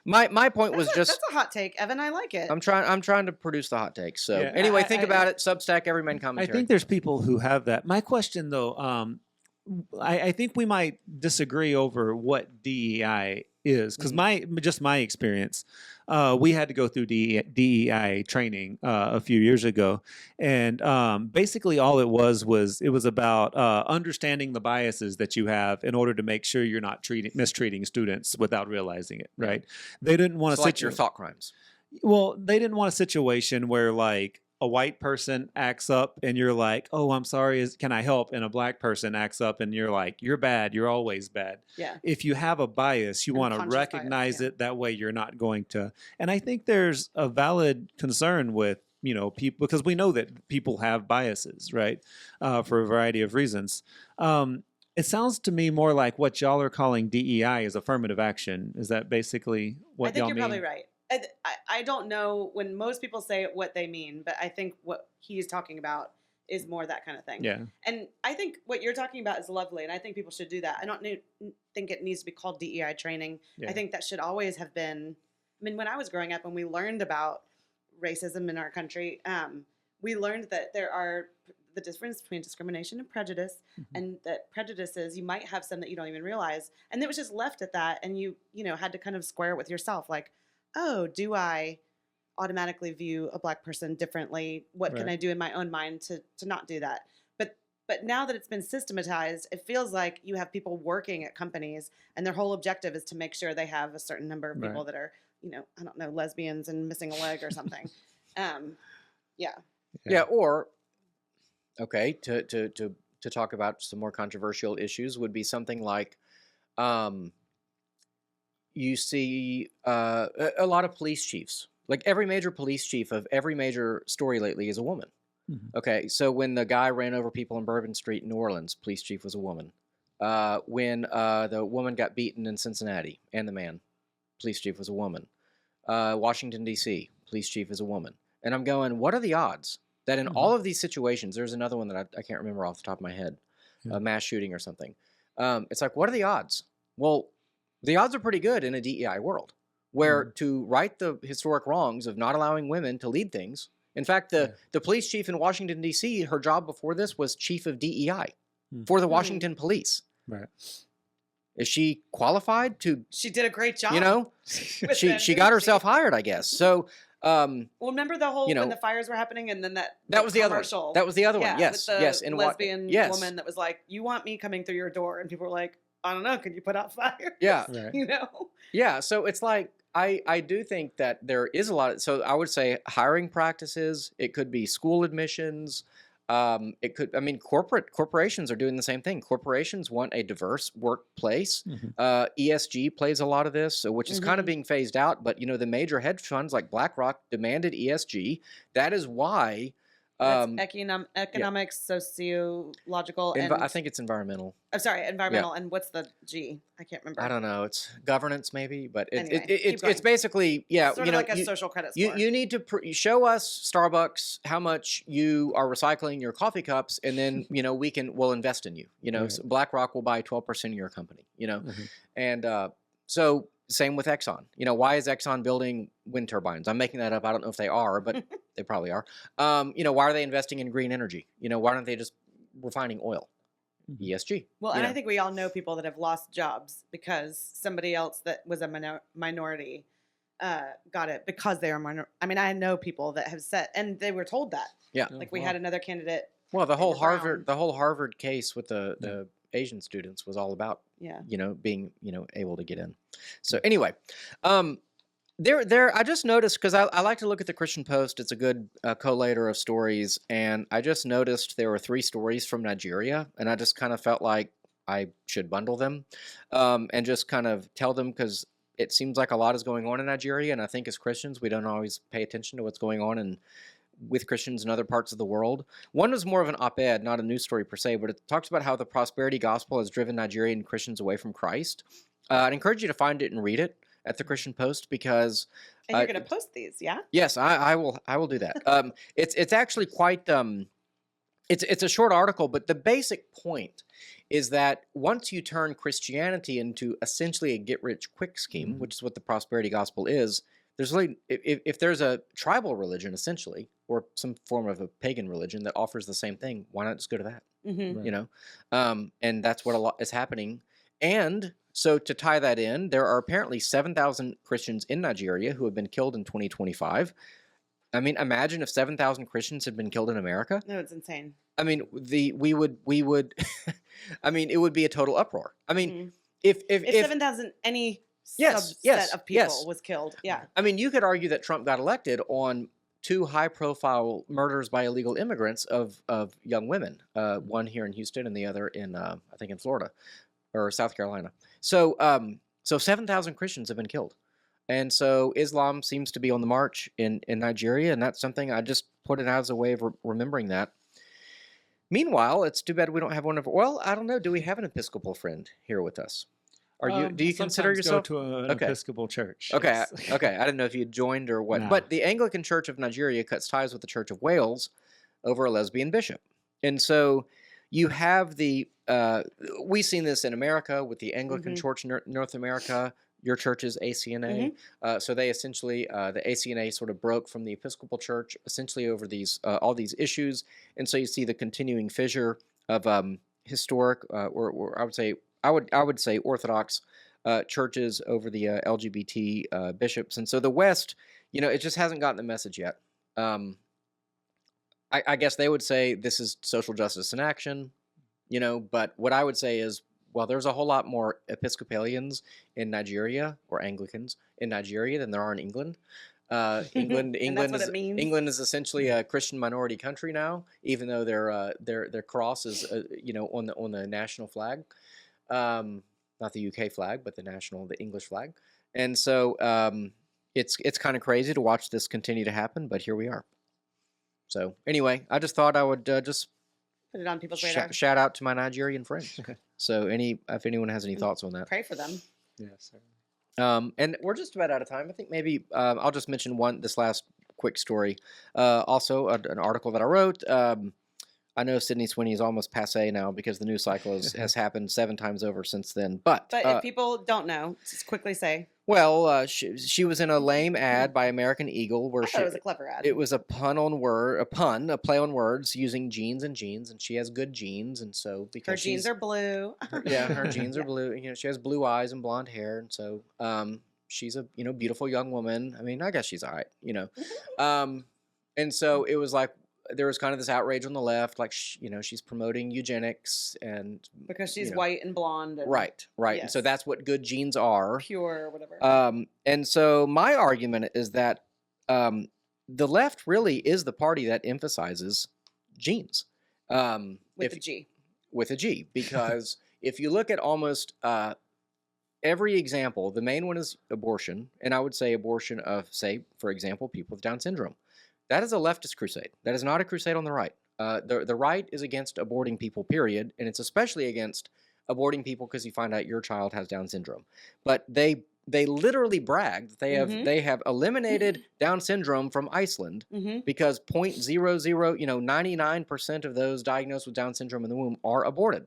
my point was just that's a hot take, Evan. I like it. I'm trying to produce the hot takes. So anyway, think about it. Substack, Everyman Commentary. I think there's people who have that. My question though, I think we might disagree over what DEI is, because my experience, we had to go through DEI training a few years ago, and basically all it was about understanding the biases that you have in order to make sure you're not mistreating students without realizing it. Right? They didn't want to like your thought crimes. Well, they didn't want a situation where like a white person acts up and you're like, oh, I'm sorry, can I help? And a black person acts up and you're like, you're bad, you're always bad. Yeah. If you have a bias, you want to recognize it. That way you're not going to. And I think there's a valid concern with, people, because we know that people have biases, right? For a variety of reasons. It sounds to me more like what y'all are calling DEI is affirmative action. Is that basically what y'all mean? I think you're probably right. I don't know when most people say what they mean, but I think what he's talking about is more that kind of thing. Yeah. And I think what you're talking about is lovely, and I think people should do that. I don't think it needs to be called DEI training. Yeah. I think that should always have been. I mean, when I was growing up and we learned about racism in our country, we learned that there are the difference between discrimination and prejudice, and that prejudices, you might have some that you don't even realize. And it was just left at that, and you had to kind of square it with yourself, like, oh, do I automatically view a black person differently? What can I do in my own mind to not do that? But now that it's been systematized, it feels like you have people working at companies and their whole objective is to make sure they have a certain number of people that are, I don't know, lesbians and missing a leg or something. Or, okay, to talk about some more controversial issues would be something like, you see a lot of police chiefs. Like every major police chief of every major story lately is a woman. Okay, so when the guy ran over people on Bourbon Street in New Orleans, police chief was a woman. When the woman got beaten in Cincinnati, and the man, police chief was a woman. Washington, D.C., police chief is a woman. And I'm going, what are the odds that in all of these situations, there's another one that I can't remember off the top of my head, a mass shooting or something. It's like, what are the odds? Well, the odds are pretty good in a DEI world, where to right the historic wrongs of not allowing women to lead things. In fact, the police chief in Washington, D.C., her job before this was chief of DEI for the Washington police. Right. Is she qualified to? She did a great job. She got herself hired, I guess. So. Well, remember the whole when the fires were happening, and then that was the other one. That was the other one. Yes, with the yes. And lesbian woman that was like, "You want me coming through your door?" And people were like, "I don't know. Can you put out fire?" Yeah, right. Yeah. So it's like I do think that there is a lot of. So I would say hiring practices. It could be school admissions. It could. I mean, corporations are doing the same thing. Corporations want a diverse workplace. ESG plays a lot of this, which is kind of being phased out. But the major hedge funds like BlackRock demanded ESG. That is why That's Um, economics, sociological, and I think it's environmental. I'm sorry, environmental. And what's the G? I can't remember. I don't know. It's governance, maybe, but Anyway, it's basically sort of like a social credit score. You need to show us, Starbucks, how much you are recycling your coffee cups, and then we'll invest in you. So BlackRock will buy 12% of your company. And so same with Exxon. Why is Exxon building wind turbines? I'm making that up. I don't know if they are, but they probably are. Why are they investing in green energy? Why aren't they just refining oil? ESG. Well, and I think we all know people that have lost jobs because somebody else that was a minority got it because they are minor. I mean, I know people that have said, and they were told that. Yeah. Like we had another candidate. Well, the whole Harvard case with the Asian students was all about being able to get in. So anyway, I just noticed, because I like to look at the Christian Post. It's a good collator of stories, and I just noticed there were 3 stories from Nigeria, and I just kind of felt like I should bundle them and just kind of tell them, because it seems like a lot is going on in Nigeria, and I think as Christians we don't always pay attention to what's going on with Christians in other parts of the world. One was more of an op-ed, not a news story per se, but it talks about how the prosperity gospel has driven Nigerian Christians away from Christ. I'd encourage you to find it and read it at the Christian Post, because and you're going to post these, yeah? Yes, I will do that. It's actually quite it's a short article, but the basic point is that once you turn Christianity into essentially a get-rich-quick scheme, which is what the prosperity gospel is, there's really, if there's a tribal religion essentially, or some form of a pagan religion that offers the same thing, why not just go to that? Right. And that's what a lot is happening. And so to tie that in, there are apparently 7,000 Christians in Nigeria who have been killed in 2025. I mean, imagine if 7,000 Christians had been killed in America. No, it's insane. I mean, we would I mean, it would be a total uproar. I mean, if 7,000 any subset of people was killed. Yeah. I mean, you could argue that Trump got elected on 2 high-profile murders by illegal immigrants of young women. One here in Houston and the other in I think in Florida or South Carolina. So 7,000 Christians have been killed. And so Islam seems to be on the march in Nigeria, and that's something I just put it out as a way of remembering that. Meanwhile, it's too bad we don't have one of. Well, I don't know. Do we have an Episcopal friend here with us? Do you consider yourself go to an Episcopal church? Okay, Yes. okay. I didn't know if you had joined or what. No. But the Anglican Church of Nigeria cuts ties with the Church of Wales over a lesbian bishop, and so you have we've seen this in America with the Anglican Church in North America. Your church is ACNA. So they essentially, the ACNA sort of broke from the Episcopal Church essentially over these all these issues. And so you see the continuing fissure of historic, or I would say Orthodox churches over the LGBT bishops. And so the West, it just hasn't gotten the message yet. I guess they would say this is social justice in action, but what I would say is, well, there's a whole lot more Episcopalians in Nigeria, or Anglicans in Nigeria, than there are in England. England is essentially a Christian minority country now, even though their cross is on the national flag, not the UK flag, but the English flag. And so it's kind of crazy to watch this continue to happen, but here we are. So anyway, I just thought I would just put it on people's radar. Shout out to my Nigerian friends. So if anyone has any thoughts on that, pray for them. Yes, sir. And we're just about out of time. I think maybe I'll just mention this last quick story. Also, an article that I wrote. I know Sydney Sweeney is almost passé now because the news cycle has happened 7 times over since then. But if people don't know, just quickly say. Well, she was in a lame ad by American Eagle where it was a clever ad. It was a play on words using jeans, and she has good genes, and so because her jeans are blue. Her jeans are blue. She has blue eyes and blonde hair, and so she's a beautiful young woman. I mean, I guess she's all right, and so it was like, there was kind of this outrage on the left, like, she's promoting eugenics, and because she's white and blonde. And, right. Yes. And so that's what good genes are. Pure or whatever. And so my argument is that the left really is the party that emphasizes genes. With a G. Because if you look at almost every example, the main one is abortion, and I would say abortion of, say, for example, people with Down syndrome. That is a leftist crusade. That is not a crusade on the right. The right is against aborting people, period, and it's especially against aborting people because you find out your child has Down syndrome. But they literally brag that they have eliminated Down syndrome from Iceland because 99% of those diagnosed with Down syndrome in the womb are aborted.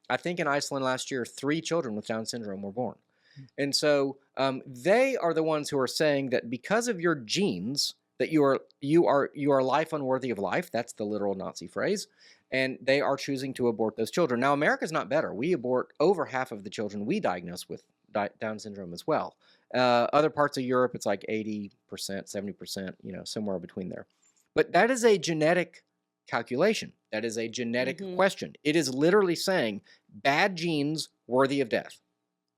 I think in Iceland last year, 3 children with Down syndrome were born. And so they are the ones who are saying that because of your genes, that you are life unworthy of life. That's the literal Nazi phrase. And they are choosing to abort those children. Now, America's not better. We abort over half of the children we diagnose with Down syndrome as well. Other parts of Europe, it's like 80%, 70%, somewhere between there. But that is a genetic calculation. That is a genetic question. It is literally saying bad genes worthy of death.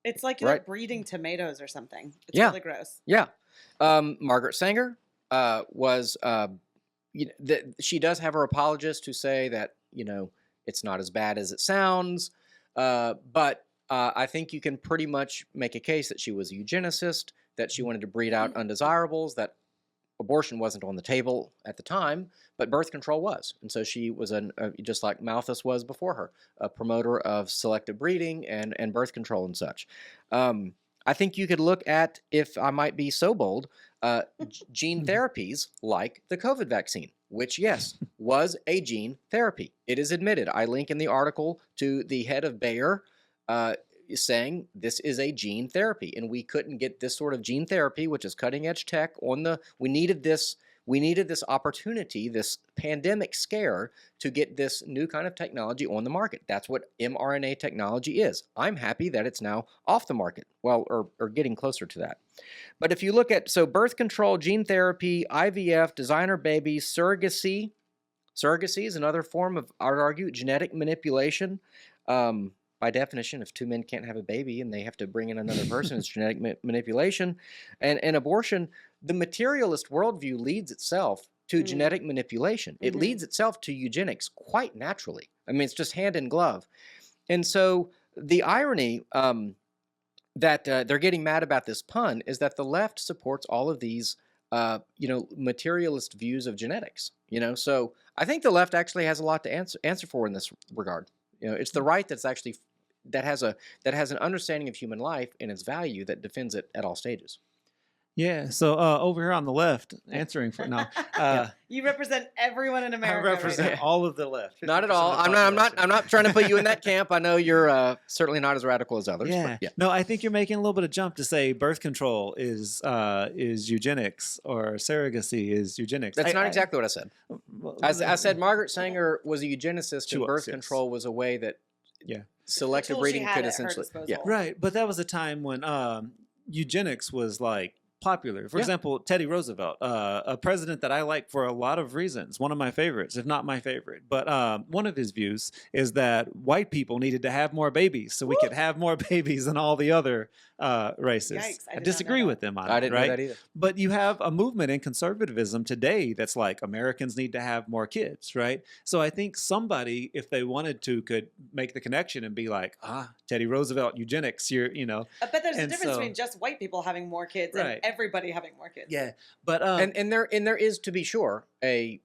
It's like you're breeding tomatoes or something. It's Yeah. really gross. Yeah. Margaret Sanger was, she does have her apologists who say that, it's not as bad as it sounds. But I think you can pretty much make a case that she was a eugenicist, that she wanted to breed out undesirables, that abortion wasn't on the table at the time, but birth control was. And so she was, just like Malthus was before her, a promoter of selective breeding and birth control and such. I think you could look at, if I might be so bold, gene therapies like the COVID vaccine, which, yes, was a gene therapy. It is admitted. I link in the article to the head of Bayer saying this is a gene therapy, and we couldn't get this sort of gene therapy, which is cutting edge tech, we needed this opportunity, this pandemic scare, to get this new kind of technology on the market. That's what mRNA technology is. I'm happy that it's now off the market, or getting closer to that. But if you look at, birth control, gene therapy, IVF, designer babies, surrogacy is another form of, I would argue, genetic manipulation. By definition, if 2 men can't have a baby and they have to bring in another person, it's genetic manipulation. And abortion, the materialist worldview leads itself to genetic manipulation. It leads itself to eugenics quite naturally. I mean, it's just hand in glove. And so the irony that they're getting mad about this pun is that the left supports all of these materialist views of genetics. So I think the left actually has a lot to answer for in this regard. It's the right that's actually that has an understanding of human life and its value that defends it at all stages. Yeah. So over here on the left, answering for now, you represent everyone in America. I represent all of the left. Not at all. I'm not trying to put you in that camp. I know you're certainly not as radical as others. Yeah. No, I think you're making a little bit of jump to say birth control is eugenics, or surrogacy is eugenics. That's not exactly what I said. I said Margaret Sanger was a eugenicist, and birth control was a way that selective breeding could essentially. Yeah. Right, but that was a time when eugenics was like popular. For example, Teddy Roosevelt, a president that I like for a lot of reasons, one of my favorites, if not my favorite. But one of his views is that white people needed to have more babies so we could have more babies than all the other races. Yikes, I disagree with him on it. I didn't know that either. But you have a movement in conservatism today that's like Americans need to have more kids, right? So I think somebody, if they wanted to, could make the connection and be like, Teddy Roosevelt, eugenics, But there's a difference between just white people having more kids and everybody having more kids. Yeah, but and there is, to be sure, a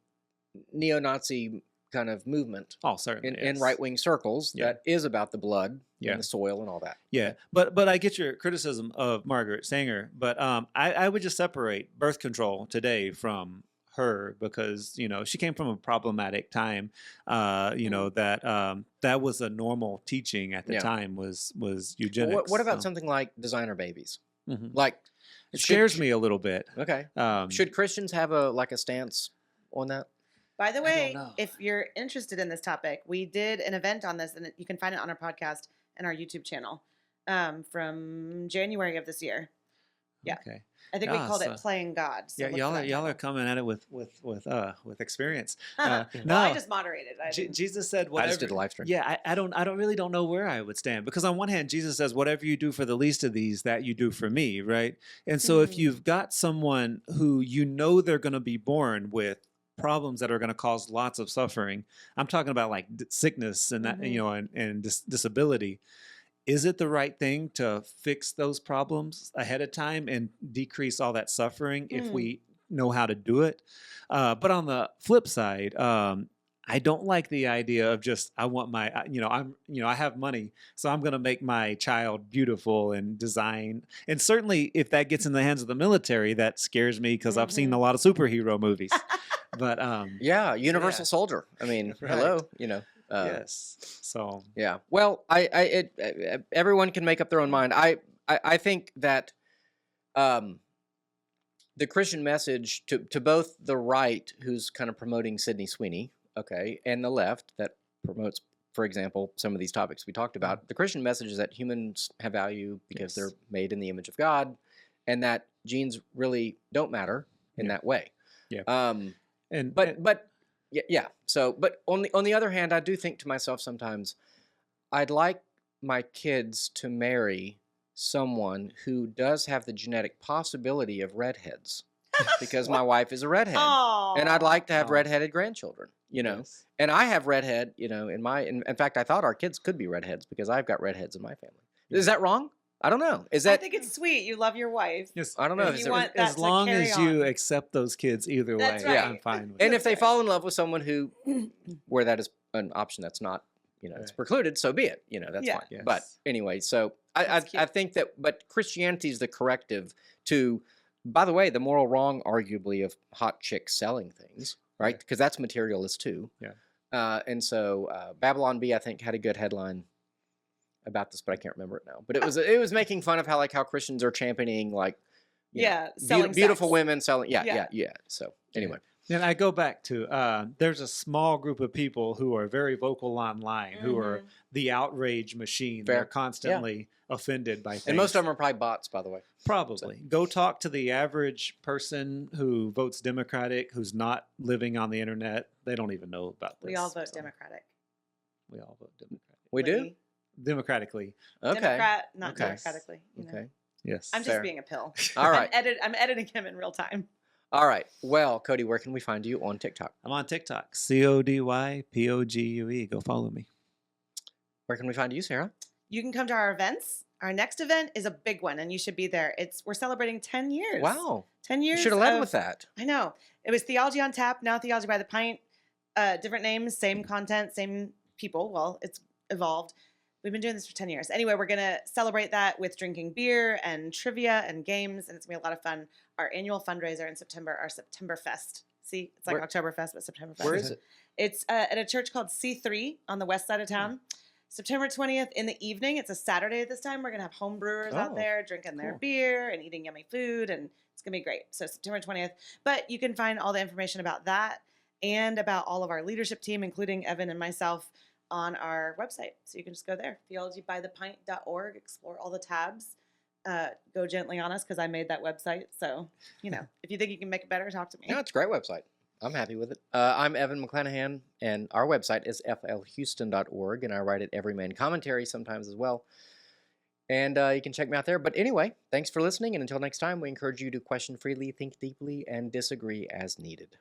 neo-Nazi kind of movement. Oh, certainly in right-wing circles that is about the blood and the soil and all that. Yeah, but I get your criticism of Margaret Sanger, but I would just separate birth control today from her, because she came from a problematic time. That was a normal teaching at the time was eugenics. What about something like designer babies? Like, it scares me a little bit. Okay. Should Christians have a stance on that? By the way, if you're interested in this topic, we did an event on this, and you can find it on our podcast and our YouTube channel from January of this year. Yeah. Okay. I think we called it "Playing God." So y'all are coming at it with experience. No, I just moderated. Jesus said, "Whatever." I just did a live stream. Yeah, I really don't know where I would stand, because on one hand, Jesus says, "Whatever you do for the least of these, that you do for me," right? And so if you've got someone who they're going to be born with problems that are going to cause lots of suffering, I'm talking about like sickness and that, and disability. Is it the right thing to fix those problems ahead of time and decrease all that suffering if we know how to do it. But on the flip side, I don't like the idea of just I want my I have money, so I'm going to make my child beautiful and design. And certainly, if that gets in the hands of the military, that scares me because I've seen a lot of superhero movies. But yeah, Universal Soldier. I mean, hello, yes. So yeah. Well, everyone can make up their own mind. I think that the Christian message to both the right, who's kind of promoting Sydney Sweeney, okay, and the left that promotes, for example, some of these topics we talked about, the Christian message is that humans have value because they're made in the image of God, and that genes really don't matter in that way. Yeah. But on the other hand, I do think to myself sometimes, I'd like my kids to marry someone who does have the genetic possibility of redheads, because my wife is a redhead, and I'd like to have redheaded grandchildren. Yes. And I have redhead. In fact, I thought our kids could be redheads because I've got redheads in my family. Is that wrong? I don't know. Is that? I think it's sweet. You love your wife. Yes. I don't know. You want that As to long carry as you on. accept those kids either That's way, right. I'm fine with And it. if they fall in love with someone where that is an option that's not, it's precluded, so be it. That's fine. Yes. But anyway, so I think that, but Christianity is the corrective to, by the way, the moral wrong, arguably, of hot chicks selling things, right? Because that's materialist too. Yeah. And so Babylon Bee, I think, had a good headline about this, but I can't remember it now. But it was making fun of how Christians are championing selling beautiful sex. women selling. Yeah. So anyway. And I go back to there's a small group of people who are very vocal online, who are the outrage machine. Fair. They're constantly offended by things. And most of them are probably bots, by the way. Probably. Go talk to the average person who votes Democratic, who's not living on the internet. They don't even know about this. We all vote Democratic. We all vote Democratic. We do? Democratically. Okay. Democrat, not Okay. democratically. Okay. Yes. I'm Fair. just being a pill. All right. I'm editing him in real time. All right. Well, Cody, where can we find you on TikTok? I'm on TikTok. CODYPOGUE. Go follow me. Where can we find you, Sarah? You can come to our events. Our next event is a big one, and you should be there. We're celebrating 10 years. Wow. 10 years. You should have led with that. I know. It was Theology on Tap, now Theology by the Pint. Different names, same content, same people. Well, it's evolved. We've been doing this for 10 years. Anyway, we're going to celebrate that with drinking beer and trivia and games, and it's going to be a lot of fun. Our annual fundraiser in September, our September Fest. See, it's like Oktoberfest, but September Fest. Where is it? It's at a church called C3 on the west side of town. September 20th in the evening. It's a Saturday at this time. We're going to have home brewers out there drinking their beer and eating yummy food, and it's going to be great. So September 20th. But you can find all the information about that and about all of our leadership team, including Evan and myself, on our website. So you can just go there, theologybythepint.org, explore all the tabs. Go gently on us because I made that website. So, if you think you can make it better, talk to me. No, it's a great website. I'm happy with it. I'm Evan McClanahan, and our website is flhouston.org, and I write at Everyman Commentary sometimes as well. And you can check me out there. But anyway, thanks for listening, and until next time, we encourage you to question freely, think deeply, and disagree as needed.